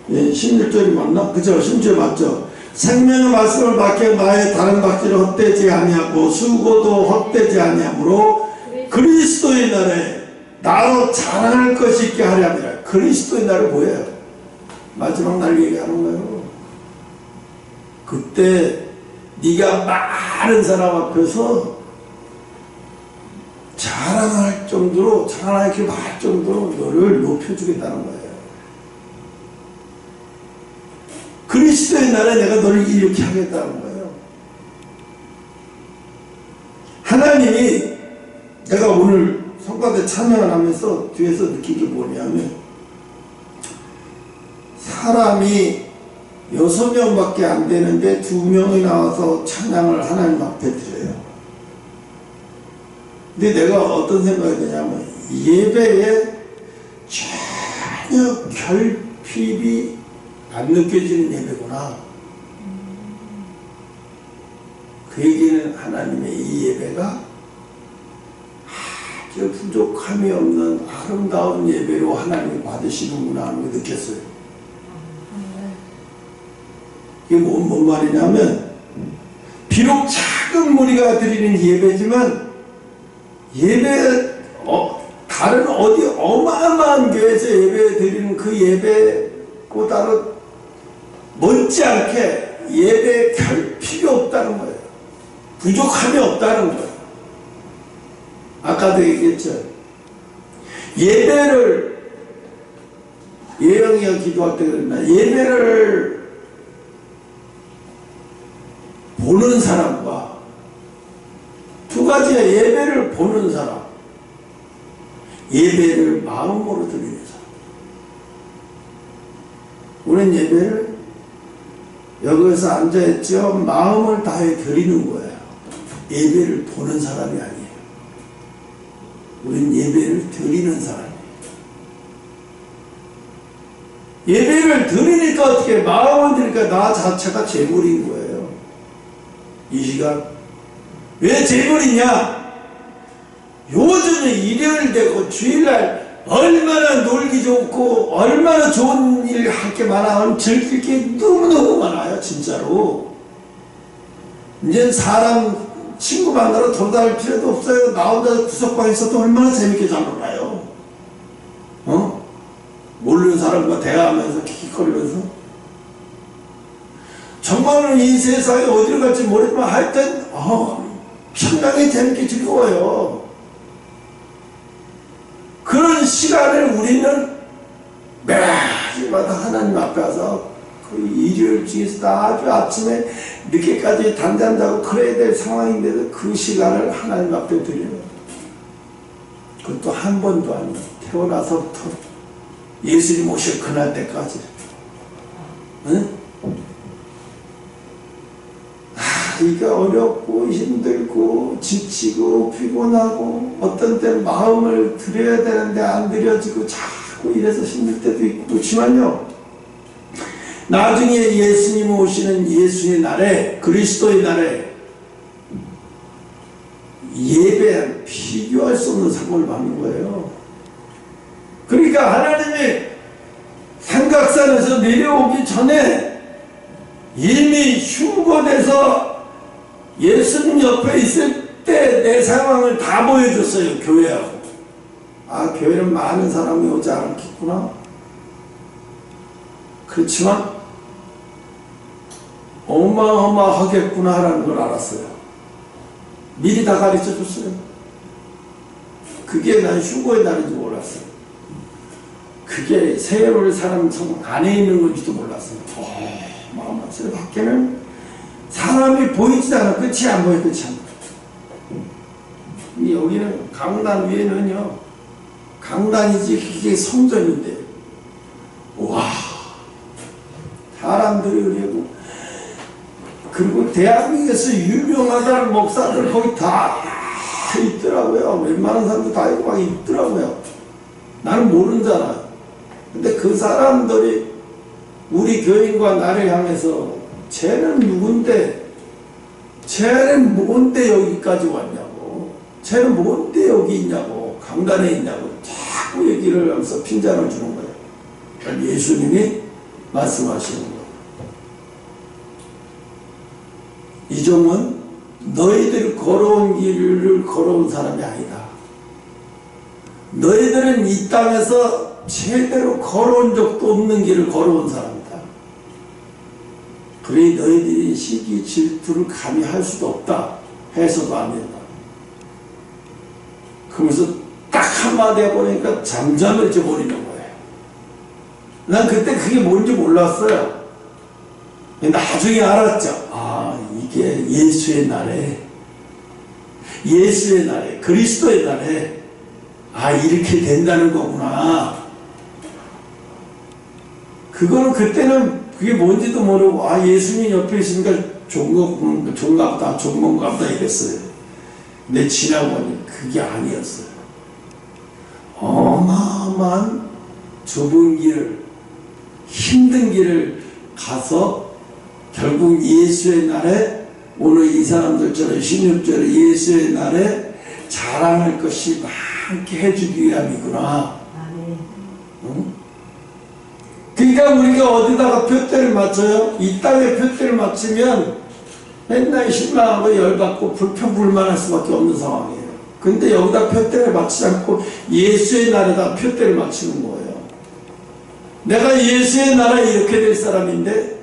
예, 16절이 맞나? 그죠? 16절 맞죠? 생명의 말씀을 밖에 나의 다른 박지를 헛되지 아니하고 수고도 헛되지 아니하므로 그리스도의 날에 나로 자랑할 것이 있게 하려 함이라. 그리스도의 날은 뭐예요? 마지막 날 얘기하는 거예요. 그때 네가 많은 사람 앞에서 자랑할 정도로, 자랑하게 할 정도로 너를 높여주겠다는 거예요. 그리스도의 날에 내가 너를 이렇게 하겠다는 거예요. 하나님이, 내가 오늘 성가대 찬양을 하면서 뒤에서 느낀 게 뭐냐면 사람이 6명밖에 안 되는데 2명이 나와서 찬양을 하나님 앞에 드려요. 근데 내가 어떤 생각이 드냐면 예배에 전혀 결핍이 안 느껴지는 예배구나. 그 얘기는 하나님의 이 예배가 아주 부족함이 없는 아름다운 예배로 하나님이 받으시는구나 하는 걸 느꼈어요. 이게 뭔 말이냐면 비록 작은 무리가 드리는 예배지만 다른 어디 어마어마한 교회에서 예배 드리는 그 예배보다는 못지않게 예배에 결핍이 없다는 거예요. 부족함이 없다는 거예요. 아까도 얘기했죠. 예배를 예영이가 기도할 때 그랬나, 예배를 보는 사람과 두 가지야. 예배를 보는 사람, 예배를 마음으로 드리는 사람. 우리는 예배를 여기서 앉아있죠. 마음을 다해 드리는 거예요. 예배를 보는 사람이 아니에요. 우리는 예배를 드리는 사람이에요. 예배를 드리니까 어떻게 마음을 드리니까 나 자체가 제물인 거예요. 이 시간 왜 제물이냐? 요즘에 일요일 되고 주일날 얼마나 놀기 좋고 얼마나 좋은 일 할 게 많아. 즐길 게 너무너무 많아요. 진짜로. 이제 사람 친구 만나러 돌아다닐 필요도 없어요. 나 혼자 구석방에 있어도 얼마나 재밌게 잘 놀아요. 모르는 사람과 대화하면서 킥킥거리면서. 정말로 이 세상에 어디로 갈지 모르지만 하여튼 편하게 재밌게 즐거워요. 그런 시간을 우리는 매일마다 하나님 앞에 와서 그 일요일 중에서 아주 아침에 늦게까지 단잠 자고 그래야 될 상황인데도 그 시간을 하나님 앞에 드려요. 그것도 한 번도 아니에요. 태어나서부터 예수님 오실 그날 때까지. 응? 이게 어렵고 힘들고 지치고 피곤하고 어떤 때는 마음을 드려야 되는데 안 드려지고 자꾸 이래서 힘들 때도 있고. 그렇지만요, 나중에 예수님 오시는 예수의 날에, 그리스도의 날에 예배에 비교할 수 없는 상을 받는 거예요. 그러니까 하나님이 삼각산에서 내려오기 전에 이미 휴거돼서 예수님 옆에 있을 때 내 상황을 다 보여줬어요. 교회하고. 아, 교회는 많은 사람이 오지 않겠구나. 그렇지만 어마어마하겠구나 하라는 걸 알았어요. 미리 다 가르쳐 줬어요. 그게 난 휴거의 날인지 몰랐어요. 그게 세월을 사람 성 안에 있는 건지도 몰랐어요. 마음만서 밖에는 사람이 보이지도 않아. 끝이 안 보여. 끝이 안 보여. 여기는 강단 위에는요, 강단이지 그게 성전인데, 와, 사람들이 그리고 대한민국에서 유명하다는 목사들 거기 다 있더라고요. 웬만한 사람들 다 있고 막 있더라고요. 나는 모르잖아. 근데 그 사람들이 우리 교인과 나를 향해서 쟤는 누군데, 쟤는 뭔데 여기까지 왔냐고, 쟤는 뭔데 여기 있냐고, 강단에 있냐고 자꾸 얘기를 하면서 핀잔을 주는 거예요. 그러니까 예수님이 말씀하시는 거예요. 이 종은 너희들 걸어온 길을 걸어온 사람이 아니다. 너희들은 이 땅에서 제대로 걸어온 적도 없는 길을 걸어온 사람이다. 그러니 너희들이 시기 질투를 감히 할 수도 없다 해서도 안 된다. 그러면서 딱 한마디 해보니까 잠잠해져 버리는 거예요. 난 그때 그게 뭔지 몰랐어요. 나중에 알았죠. 아, 이게 예수의 날에, 그리스도의 날에 아, 이렇게 된다는 거구나. 그 그거는 그때는 그게 뭔지도 모르고 아 예수님 옆에 있으니까 좋은가 보다 이랬어요. 근데 지나고 보니 그게 아니었어요. 어마어마한 좁은 길을 힘든 길을 가서 결국 예수의 날에 오늘 이 사람들처럼 16절에 예수의 날에 자랑할 것이 많게 해주기 위함이구나. 응? 그러니까 우리가 어디다가 표대를 맞춰요? 이 땅에 표대를 맞추면 맨날 실망하고 열받고 불평불만할 수밖에 없는 상황이에요. 근데 여기다 표대를 맞추지 않고 예수의 날에다 표대를 맞추는 거예요. 내가 예수의 날에 이렇게 될 사람인데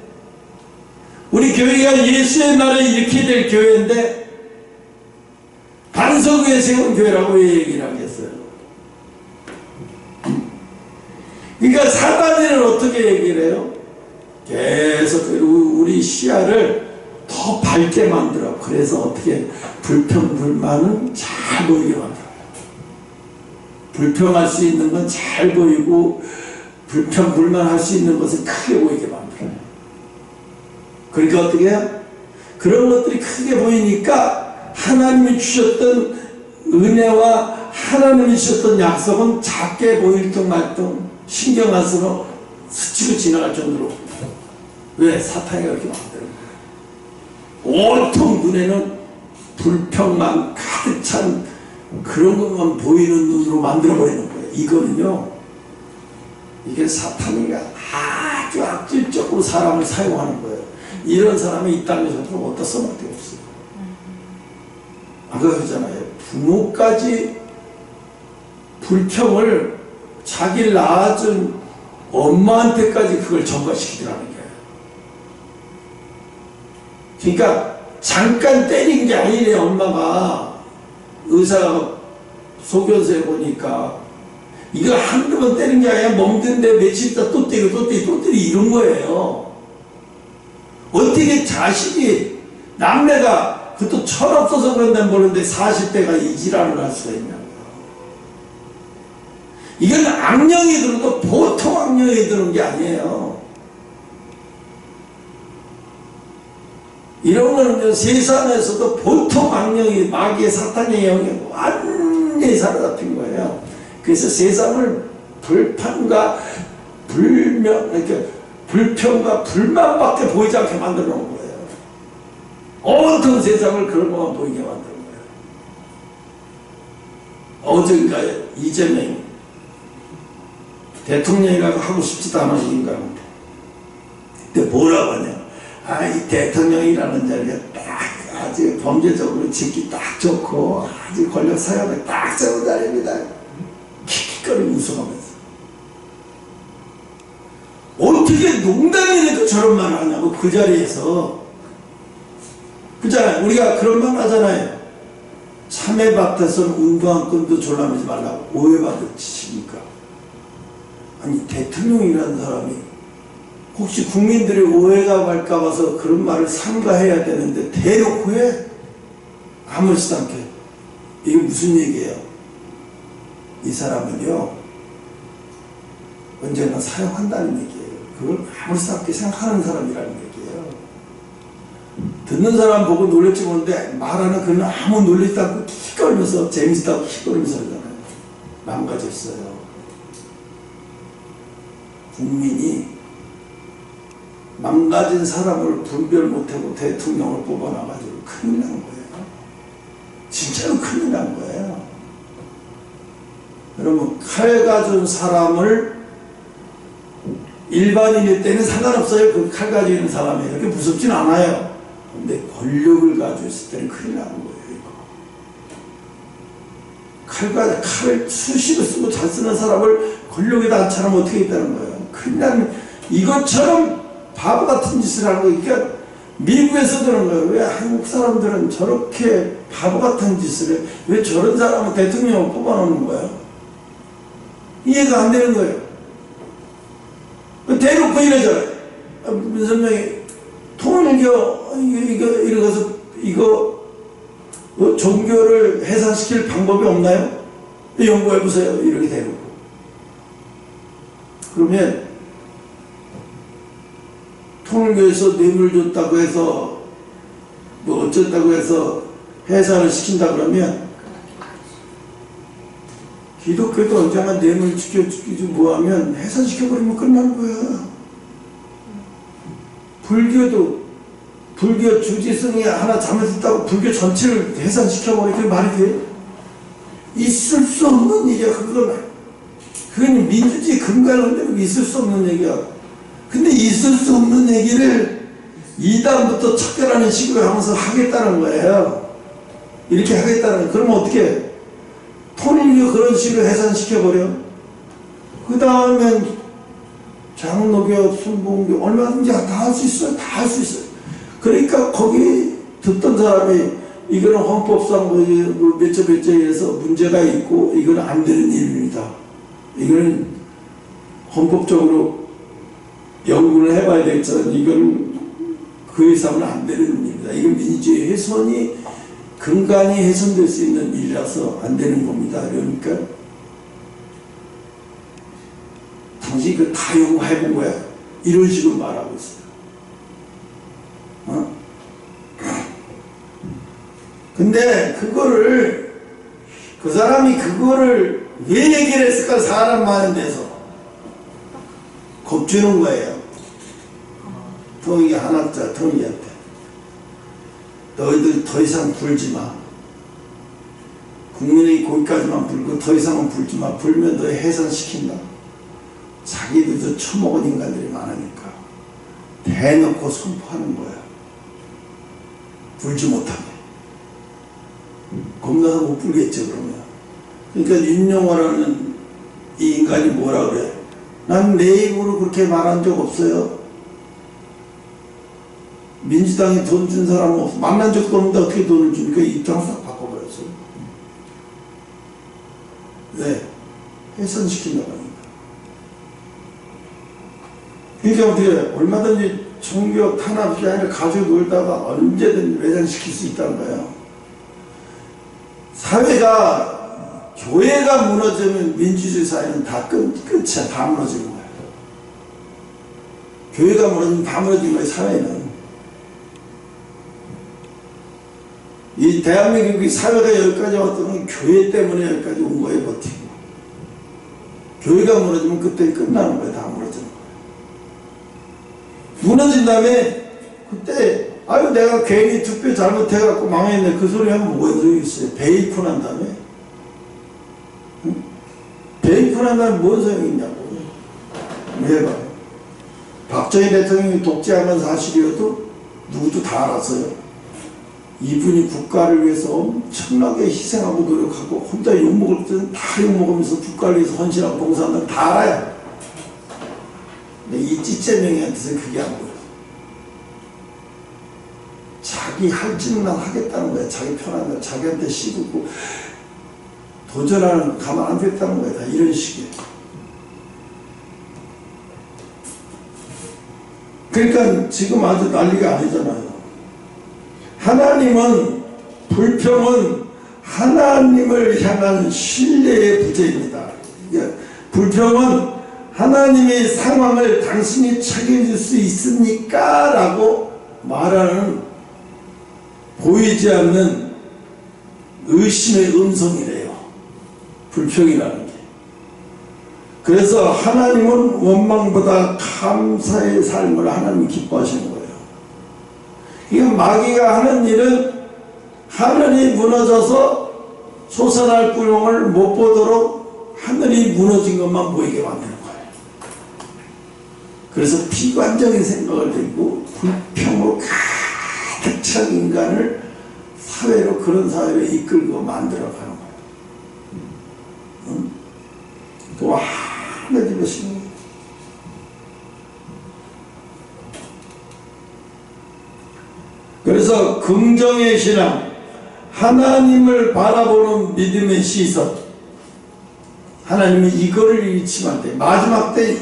우리 교회가 예수의 날에 이렇게 될 교회인데 반석 위에 세운 교회라고 왜 얘기를 하겠어요? 그러니까 사단이는 어떻게 얘기를 해요? 계속 우리 시야를 더 밝게 만들어. 그래서 어떻게 불평불만은 잘 보이게 만들어요. 불평할 수 있는 건 잘 보이고 불평불만할 수 있는 것은 크게 보이게 만들어요. 그러니까 어떻게 해요? 그런 것들이 크게 보이니까 하나님이 주셨던 은혜와 하나님이 주셨던 약속은 작게 보일 듯 말 듯 신경 안 쓰고 스치고 지나갈 정도로. 왜? 사탄이 그렇게 만드는 거예요. 온통 눈에는 불평만 가득 찬 그런 것만 보이는 눈으로 만들어버리는 거예요. 이거는요, 이게 사탄이 아주 악질적으로 사람을 사용하는 거예요. 이런 사람이 이 땅에서도 어디다 써먹을 데 없어요. 아까 그러잖아요. 부모까지 불평을 자기를 낳아준 엄마한테까지 그걸 전가시키더라는 거예요. 그러니까 잠깐 때린 게 아니네. 엄마가 의사가 소견서에 보니까 이거 한두 번 때린 게 아니라 멍든데 며칠 있다 또 때리고 또 때리고 또 때리고 이런 거예요. 어떻게 자식이 남매가 그것도 철없어서 그런다면 모르는데 40대가 이 질환을 할 수가 있냐고요. 이건 악령이 들어도 보통 악령이 드는 게 아니에요. 이런 거는 세상에서도 보통 악령이 마귀의 사탄의 영향이 완전히 사로잡힌 거예요. 그래서 세상을 불평과 불만밖에 보이지 않게 만들어 놓은 거예요. 온통 세상을 그런 것만 보이게 만드는 거예요. 어젠가 이재명이 대통령이라고 하고 싶지도 않은 인간인데 근데 뭐라고 하냐. 아, 이 대통령이라는 자리가 딱 아주 범죄적으로 짓기 딱 좋고 아주 권력 사용에 딱 좋은 자리입니다. 킥킥거리고 웃어가면서 어떻게 농담이니까 저런 말을 하냐고. 그 자리에서 그잖아요. 우리가 그런 말 하잖아요. 참외밭에서는 운도 한 건도 졸라매지 말라고. 오해받으시니까. 아니 대통령이라는 사람이 혹시 국민들의 오해가 갈까 봐서 그런 말을 삼가해야 되는데 대놓고 해? 아무렇지도 않게. 이게 무슨 얘기예요? 이 사람은요 언젠가 사용한다는 얘기예요. 그걸 아무렇지도 않게 생각하는 사람이라는 얘기예요. 듣는 사람 보고 놀랬지 모르는데 말하는 그는 아무 놀리지도 않고 킥거리면서 재밌다고 킥거리면서 하잖아요. 망가졌어요. 국민이 망가진 사람을 분별 못하고 대통령을 뽑아놔가지고 큰일 난 거예요. 진짜로 큰일 난 거예요. 여러분, 칼 가진 사람을 일반인일 때는 상관없어요. 그 칼 가지고 있는 사람이 이렇게 무섭진 않아요. 근데 권력을 가지고 있을 때는 큰일 나는 거예요. 칼을 수시로 쓰고 잘 쓰는 사람을 권력에다 앉혀놓으면 어떻게 있다는 거예요. 큰일 나는, 이것처럼 바보 같은 짓을 하는 거. 그러니까 미국에서 그런 거예요. 왜 한국 사람들은 저렇게 바보 같은 짓을 해? 왜 저런 사람을 대통령을 뽑아놓는 거예요? 이해가 안 되는 거예요. 대놓고 이러잖아요. 문선명이 통일교 이러고서 이거 종교를 해산시킬 방법이 없나요? 연구해보세요. 이렇게 대놓고. 그러면 통일교에서 뇌물 줬다고 해서 뭐 어쨌다고 해서 해산을 시킨다 그러면 기독교도 언젠가 뇌물 지켜주기 뭐하면 해산시켜버리면 끝나는 거야. 불교도 불교 주지스님이 하나 잘못했다고 불교 전체를 해산시켜버리게 말이 돼? 있을 수 없는 얘기야. 그건 민주주의 근간은 있을 수 없는 얘기야. 근데 있을 수 없는 얘기를 이단부터 척결하는 식으로 하면서 하겠다는 거예요. 이렇게 하겠다는 거예요. 그러면 어떻게 해? 통일교 그런 식으로 해산시켜버려. 그 다음엔 장로교, 순봉교 얼마든지 다 할 수 있어요. 다 할 수 있어요. 그러니까 거기 듣던 사람이 이거는 헌법상 몇째 몇째에서 문제가 있고 이거는 안 되는 일입니다. 이거는 헌법적으로 연구를 해봐야 되겠지만 이거는 그 이상은 안 되는 일입니다. 이건 민주주의 훼손이 근간이 훼손될 수 있는 일이라서 안 되는 겁니다. 그러니까 당신이 그 다 연구해본 거야. 이런 식으로 말하고 있어요. 근데 그거를 그 사람이 그거를 왜 얘기를 했을까? 사람 많은 데서 겁주는 거예요. 통일교 한학자 통일교한테 너희들 더 이상 불지 마. 국민의 거기까지만 불고 더 이상은 불지 마. 불면 너희 해산시킨다. 자기들도 처먹은 인간들이 많으니까 대놓고 선포하는 거야. 불지 못하게. 겁나서 못 불겠죠. 그러면. 그러니까 윤영호라는 이 인간이 뭐라 그래? 난 내 입으로 그렇게 말한 적 없어요. 민주당이 돈 준 사람은 없어. 만난 적도 없는데 어떻게 돈을 주니까 입장을 싹 바꿔버렸어요. 왜? 해산시킨다고 합니다. 그러니까 어떻게 얼마든지 종교 탄압이 아니라 가지고 놀다가 언제든 매장시킬 수 있다는 거예요. 사회가 교회가 무너지면 민주주의 사회는 다 끝이야. 다 무너지는 거야. 교회가 무너지면 다 무너지는 거야. 사회는. 이 대한민국의 사회가 여기까지 왔던 건 교회 때문에 여기까지 온 거예요. 버티고. 교회가 무너지면 그때 끝나는 거예요. 다 무너지는 거예요. 무너진 다음에 그때 아유 내가 괜히 투표 잘못해갖고 망했네 그 소리 하면 뭐가 소용이 있어요. 베이프 난 다음에 응? 베이프 난 다음에 뭔 소용이 있냐고. 해봐. 박정희 대통령이 독재하는 사실이어도 누구도 다 알았어요. 이분이 국가를 위해서 엄청나게 희생하고 노력하고 혼자 욕먹을 때는 다 욕먹으면서 국가를 위해서 헌신하고 봉사한다는 다 알아요. 근데 이 찌째명이한테는 그게 안 보여요. 자기 할 짓만 하겠다는 거야. 자기 편한 거 자기한테 씹고 도전하는 거 가만 안 두겠다는 거야. 다 이런 식이에요. 그러니까 지금 아주 난리가 아니잖아요. 하나님은 불평은 하나님을 향한 신뢰의 부재입니다. 불평은 하나님의 상황을 당신이 책임질 수 있습니까? 라고 말하는 보이지 않는 의심의 음성이래요. 불평이라는 게. 그래서 하나님은 원망보다 감사의 삶을 하나님이 기뻐하시는 거예요. 이거 마귀가 하는 일은 하늘이 무너져서 솟아날 구멍을 못 보도록 하늘이 무너진 것만 보이게 만드는 거예요. 그래서 비관적인 생각을 들고 불평으로 가득 찬 인간을 사회로 그런 사회로 이끌고 만들어가는 거예요. 응? 또 하나님의 신앙. 그래서 긍정의 신앙, 하나님을 바라보는 믿음의 시선. 하나님이 이거를 잃치면 안 돼. 마지막 때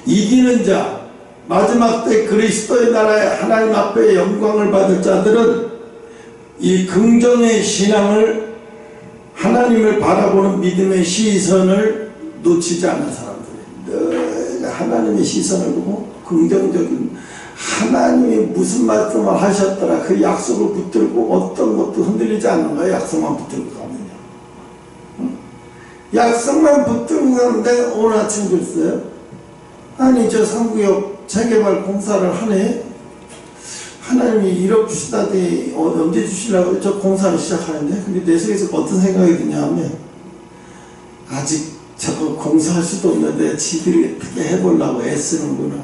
이기는 자, 마지막 때 그리스도의 나라에 하나님 앞에 영광을 받을 자들은 이 긍정의 신앙을, 하나님을 바라보는 믿음의 시선을 놓치지 않는 사람들이에요. 늘 하나님의 시선을 보고 긍정적인 하나님이 무슨 말씀을 하셨더라 그 약속을 붙들고 어떤 것도 흔들리지 않는 거야. 약속만 붙들고 가면요. 응? 약속만 붙들고 가는데 오늘 아침 글쎄요. 아니 저 상구역 재개발 공사를 하네. 하나님이 1억 주시다더니 언제 주시려고 저 공사를 시작하는데, 근데 내 속에서 어떤 생각이 드냐 하면 아직 저거 공사할 수도 없는데 지들이 어떻게 해보려고 애쓰는구나.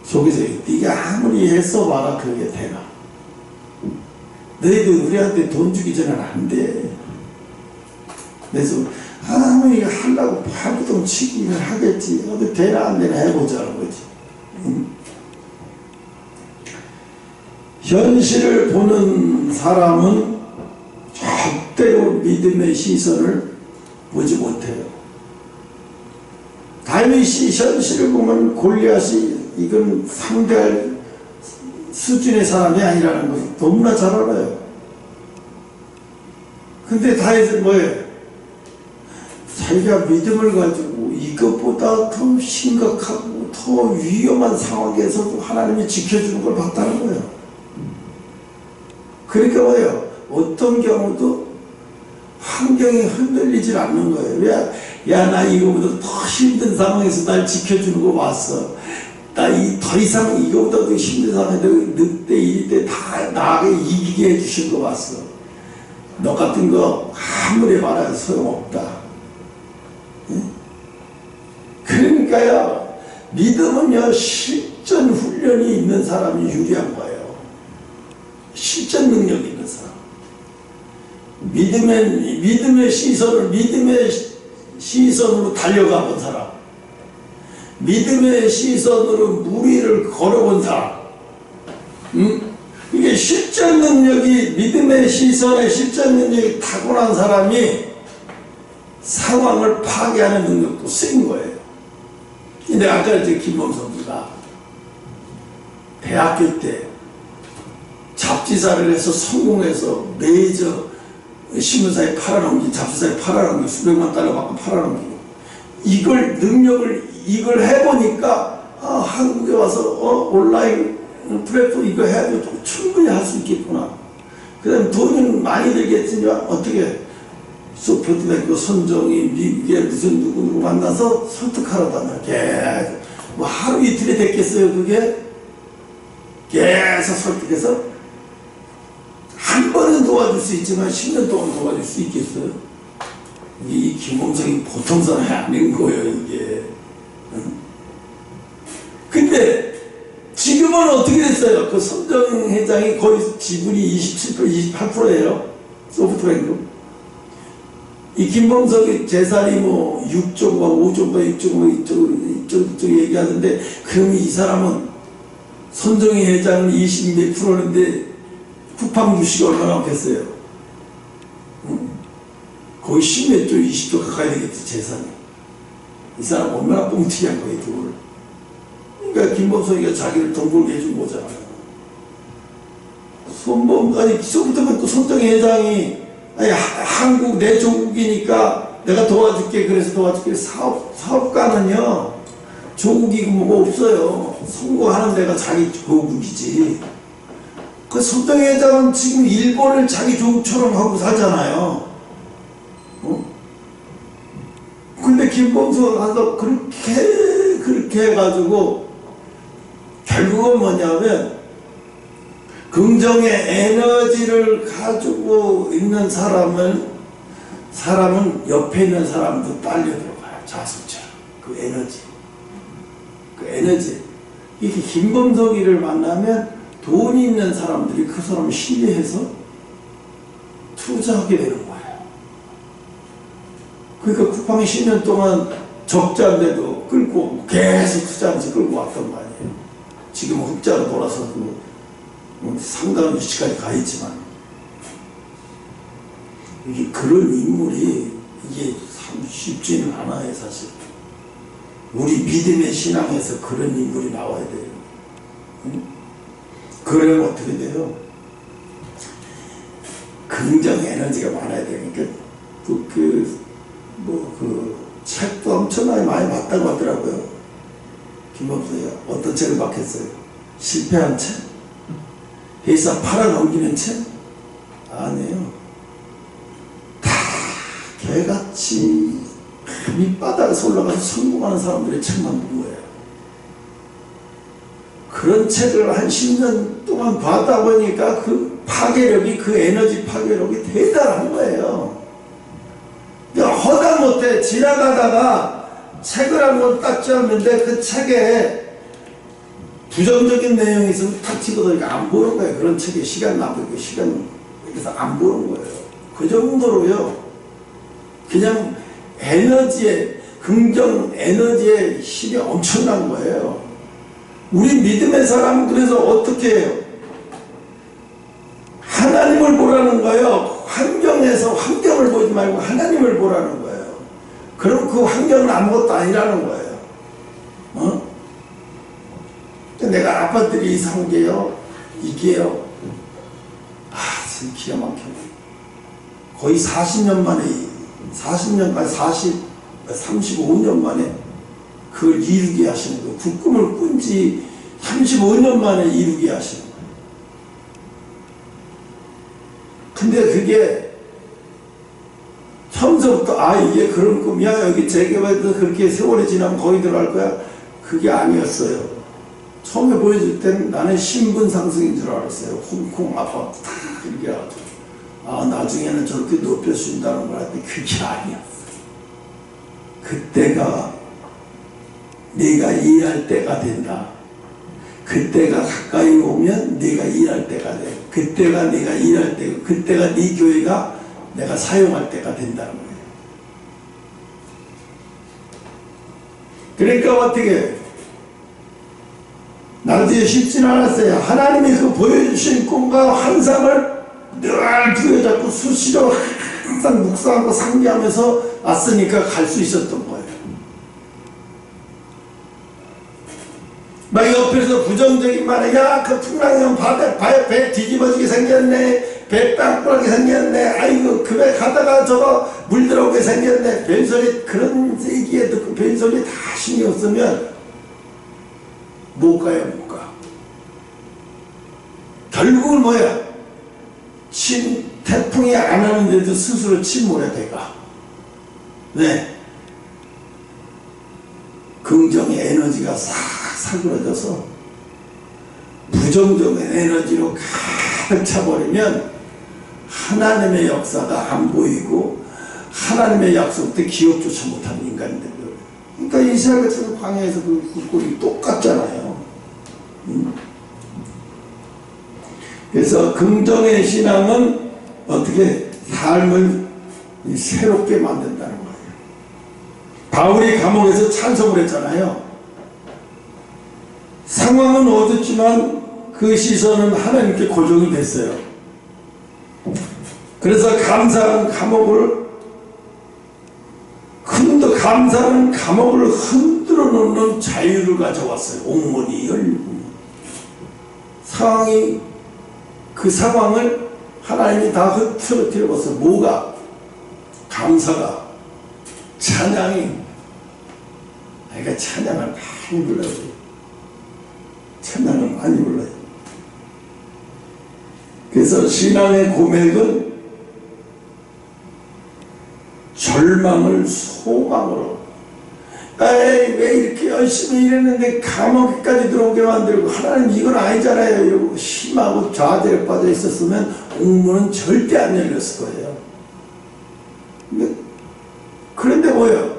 속에서 네가 아무리 애써봐라 그게 되나. 너희들 우리한테 돈 주기 전에는 안 돼. 그래서 아무리 하려고 발부동 치기는 하겠지. 어디 되나 안 되나 해보자는 거지. 응? 현실을 보는 사람은 절대로 믿음의 시선을 보지 못해요. 다윗이 현실을 보면 골리앗이 이건 상대할 수준의 사람이 아니라는 것을 너무나 잘 알아요. 근데 다윗은 뭐예요? 자기가 믿음을 가지고 이것보다 더 심각하고 더 위험한 상황에서도 하나님이 지켜주는 걸 봤다는 거예요. 그러니까 뭐예요? 어떤 경우도 환경이 흔들리질 않는 거예요. 왜? 야, 나 이거보다 더 힘든 상황에서 날 지켜주는 거 봤어. 나 더 이상 이거보다 더 힘든 상황에 늑대 이때 다 나에게 이기게 해주신 거 봤어. 너 같은 거 아무리 말해도 소용없다. 응? 그러니까요, 믿음은요, 실전 훈련이 있는 사람이 유리한 거예요. 실전 능력이 있는 사람. 믿음의 시선으로 달려가 본 사람. 믿음의 시선으로 무리를 걸어본 사람. 이게 실전 능력이, 믿음의 시선에 실전 능력이 타고난 사람이 상황을 파괴하는 능력도 쓰인 거예요. 근데 아까 이제 김범석이가 대학교 때 잡지사를 해서 성공해서 메이저 신문사에 팔아넘기, 잡지사에 팔아넘기, 수백만 달러 받고 팔아넘기고, 이걸 능력을 이걸 해보니까 한국에 와서 온라인 플랫폼 이거 해도 충분히 할 수 있겠구나. 그 다음에 돈은 많이 들겠지만 어떻게 소프트뱅크 손정이 미국에 무슨 누구 만나서 설득하러다녀. 계속 뭐 하루 이틀에 됐겠어요. 그게 계속 설득해서 한 번은 도와줄 수 있지만 10년 동안 도와줄 수 있겠어요? 이 김범석이 보통 사람이 아닌 거예요, 이게. 근데 지금은 어떻게 됐어요? 그 손정 회장이 거의 지분이 27%, 28%예요. 소프트뱅크. 이 김범석이 재산이 뭐 6조인가 5조인가 6조인가 이쪽 얘기하던데, 그러면 이 사람은 손정희 회장은 20 몇 프로인데 쿠팡 주식이 얼마나 없겠어요? 응? 거의 10 몇 조, 20조 가까이 되겠지, 재산이. 이 사람 얼마나 뻥튀기한 거예요, 돈을. 그러니까 김범석이가 자기를 돈 벌게 해준 거잖아요. 소프트뱅크 손정희 회장이, 아니, 한국 내 조국이니까 내가 도와줄게, 그래서 도와줄게. 사업가는요, 조국이고 뭐가 없어요. 선거하는 데가 자기 조국이지. 그 손정희 회장은 지금 일본을 자기 조국처럼 하고 살잖아요. 근데 김범석 가서 그렇게 해가지고 결국은 뭐냐면 긍정의 에너지를 가지고 있는 사람은 옆에 있는 사람도 딸려 들어가요. 자수처럼. 그 에너지. 이렇게 김범석이를 만나면 돈이 있는 사람들이 그 사람을 신뢰해서 투자하게 되는 거예요. 그러니까 쿠팡이 10년 동안 적자인데도 끌고 계속 투자하면서 끌고 왔단 말이에요. 지금은 흑자로 돌아서 상당한 위치까지 가 있지만, 이게 그런 인물이 이게 참 쉽지는 않아요, 사실. 우리 믿음의 신앙에서 그런 인물이 나와야 돼요. 그러면 어떻게 돼요? 긍정 에너지가 많아야 되니까 책도 엄청나게 많이 봤다고 하더라고요. 김범석이가 어떤 책을 봤겠어요? 실패한 채? 회사 팔아넘기는 채? 아니에요. 다 개같이 밑바닥에서 올라가서 성공하는 사람들의 책만 본 거예요. 그런 책을 한 10년 동안 봤다 보니까 그 파괴력이, 그 에너지 파괴력이 대단한 거예요. 허다못해 지나가다가 책을 한권 딱 쥐었는데 그 책에 부정적인 내용이 있으면 탁 찍어도니까 안 보는 거예요. 그런 책에 시간 놔두고 시간 그래서 안 보는 거예요. 그 정도로요. 그냥 에너지에, 긍정 에너지의 힘이 엄청난 거예요. 우리 믿음의 사람은 그래서 어떻게 해요? 하나님을 보라는 거예요. 환경에서 환경을 보지 말고 하나님을 보라는 거예요. 그럼 그 환경은 아무것도 아니라는 거예요. 내가 아파트들이 이상한 게요, 이게요, 지금 기가 막혀요. 거의 40년 만에, 35년 만에 그걸 이루게 하시는 거예요. 그 꿈을 꾼 지 35년 만에 이루게 하시는 거예요. 근데 그게 처음부터 이게 그런 꿈이야, 여기 재개발해서 그렇게 세월이 지나면 거기 들어갈 거야, 그게 아니었어요. 처음에 보여줄 때는 나는 신분 상승인 줄 알았어요. 홍콩 아파트 다 이렇게 해가지고 나중에는 저렇게 높여준다는 걸 알았더니 그게 아니었어요. 그때가 네가 일할 때가 된다. 그때가 가까이 오면 네가 일할 때가 돼. 그때가 네가 일할 때고, 그때가 네 교회가 내가 사용할 때가 된다는 거예요. 그러니까 어떻게 나중에 쉽지는 않았어요. 하나님이 그 보여주신 꿈과 환상을 늘 부여잡고 수시로 항상 묵상하고 상기하면서 왔으니까 갈 수 있었던 거예요. 막 옆에서 부정적인 말에, 야, 그 풍랑형 배 뒤집어지게 생겼네, 배 빵꾸나게 생겼네, 아이고 그 배 가다가 저거 물 들어오게 생겼네, 별소리, 그런 얘기에 듣고 별소리 다 신경 쓰면 못 가요, 못 가. 결국은 뭐야? 태풍이 안 오는데도 스스로 침몰해 돼가. 왜? 긍정의 에너지가 싹 사그러져서 부정적인 에너지로 가득 차버리면 하나님의 역사가 안 보이고 하나님의 약속도 기억조차 못하는 인간들. 그러니까 이스라엘 같은 광야에서 그 꼴이 똑같잖아요. 그래서 긍정의 신앙은 어떻게 삶을 새롭게 만든다는 거예요. 바울이 감옥에서 찬송을 했잖아요. 상황은 어둡지만 그 시선은 하나님께 고정이 됐어요. 그래서 감사한 감옥을 감사는 감옥을 흔들어 놓는 자유를 가져왔어요. 옥문이 열리고 상황이, 그 상황을 하나님이 다 흐트러뜨려 봤어요. 뭐가? 감사가, 찬양이. 그러니까 찬양을 많이 불러요. 찬양을 많이 불러요. 그래서 신앙의 고백은 절망을 소망으로, 왜 이렇게 열심히 일했는데 감옥까지 들어오게 만들고, 하나님 이건 아니잖아요 이러고 심하고 좌절에 빠져 있었으면 옥문은 절대 안 열렸을 거예요. 그런데 뭐예요?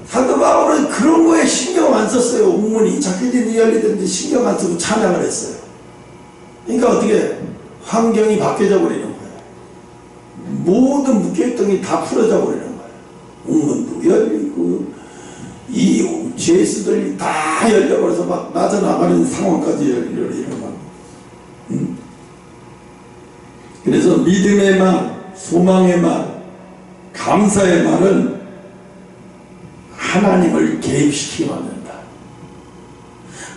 사도 바울은 그런 거에 신경 안 썼어요. 옥문이 작게든지 열리든지 신경 안 쓰고 찬양을 했어요. 그러니까 어떻게 환경이 바뀌어져 버리는 거예요. 모든 묶여있던 게 다 풀어져 버리는 거예요. 옥문도 열리고 이 죄수들이 다 열려버려서 막 빠져나가는 상황까지 열리는 거예요. 그래서 믿음의 말, 소망의 말, 감사의 말은 하나님을 개입시키게 만든다.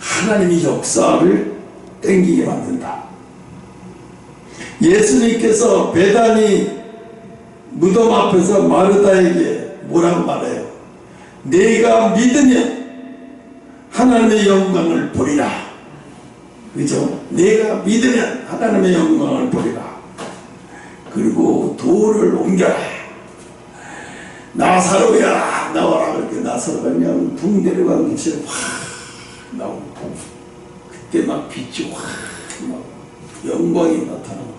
하나님이 역사를 땡기게 만든다. 예수님께서 베다니 무덤 앞에서 마르다에게 뭐라고 말해요? 네가 믿으면 하나님의 영광을 보리라. 그죠? 내가 믿으면 하나님의 영광을 보리라. 그리고 돌을 옮겨라. 나사로야 나와라. 그렇게 나사로가 그냥 붕 내려간 것처럼 확 나오고, 그때 막 빛이 확 나오고 영광이 나타나고.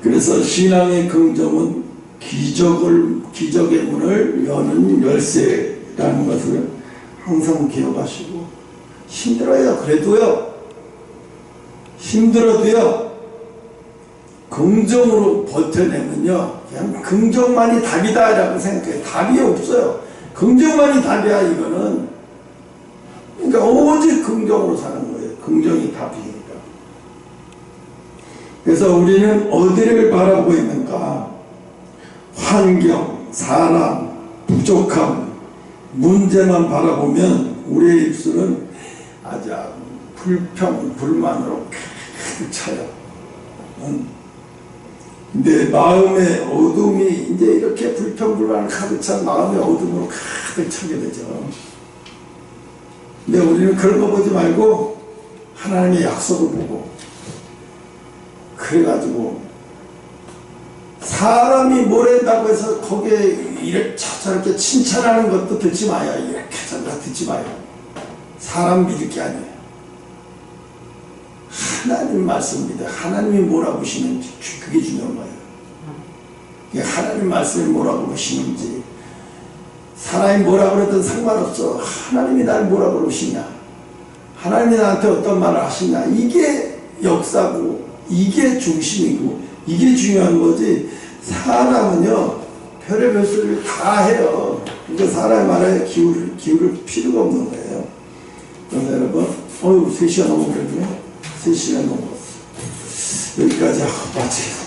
그래서 신앙의 긍정은 기적의 문을 여는 열쇠라는 것을 항상 기억하시고, 힘들어요. 그래도요, 힘들어도요, 긍정으로 버텨내면요, 그냥 긍정만이 답이다 라고 생각해요. 답이 없어요. 긍정만이 답이야. 이거는 그러니까 오직 긍정으로 사는 거예요. 긍정이 답이니까. 그래서 우리는 어디를 바라보고 있는가? 환경, 사람, 부족함, 문제만 바라보면 우리의 입술은 아주 불평, 불만으로 가득 차요. 근데 마음의 어둠이 이제 이렇게 불평, 불만 가득 찬 마음의 어둠으로 가득 차게 되죠. 근데 우리는 그런 거 보지 말고 하나님의 약속을 보고, 그래가지고 사람이 뭐랬다고 해서 거기에 이렇게 저렇게 칭찬하는 것도 듣지 마요. 이렇게 저렇게 듣지 마요. 사람 믿을 게 아니에요. 하나님 말씀 믿어요. 하나님이 뭐라고 하시는지, 그게 중요한 거예요. 하나님 말씀이 뭐라고 하시는지, 사람이 뭐라고 그랬든 상관없어. 하나님이 날 뭐라고 그러시냐, 하나님이 나한테 어떤 말을 하시냐, 이게 역사고, 이게 중심이고, 이게 중요한 거지. 사람은요, 별의별 소리를 다 해요. 그러니까 사람의 말에 기울일 필요가 없는 거예요. 그래서 여러분, 3시간 넘어버렸네. 3시간 넘었어. 여기까지 하고 마치겠습니다.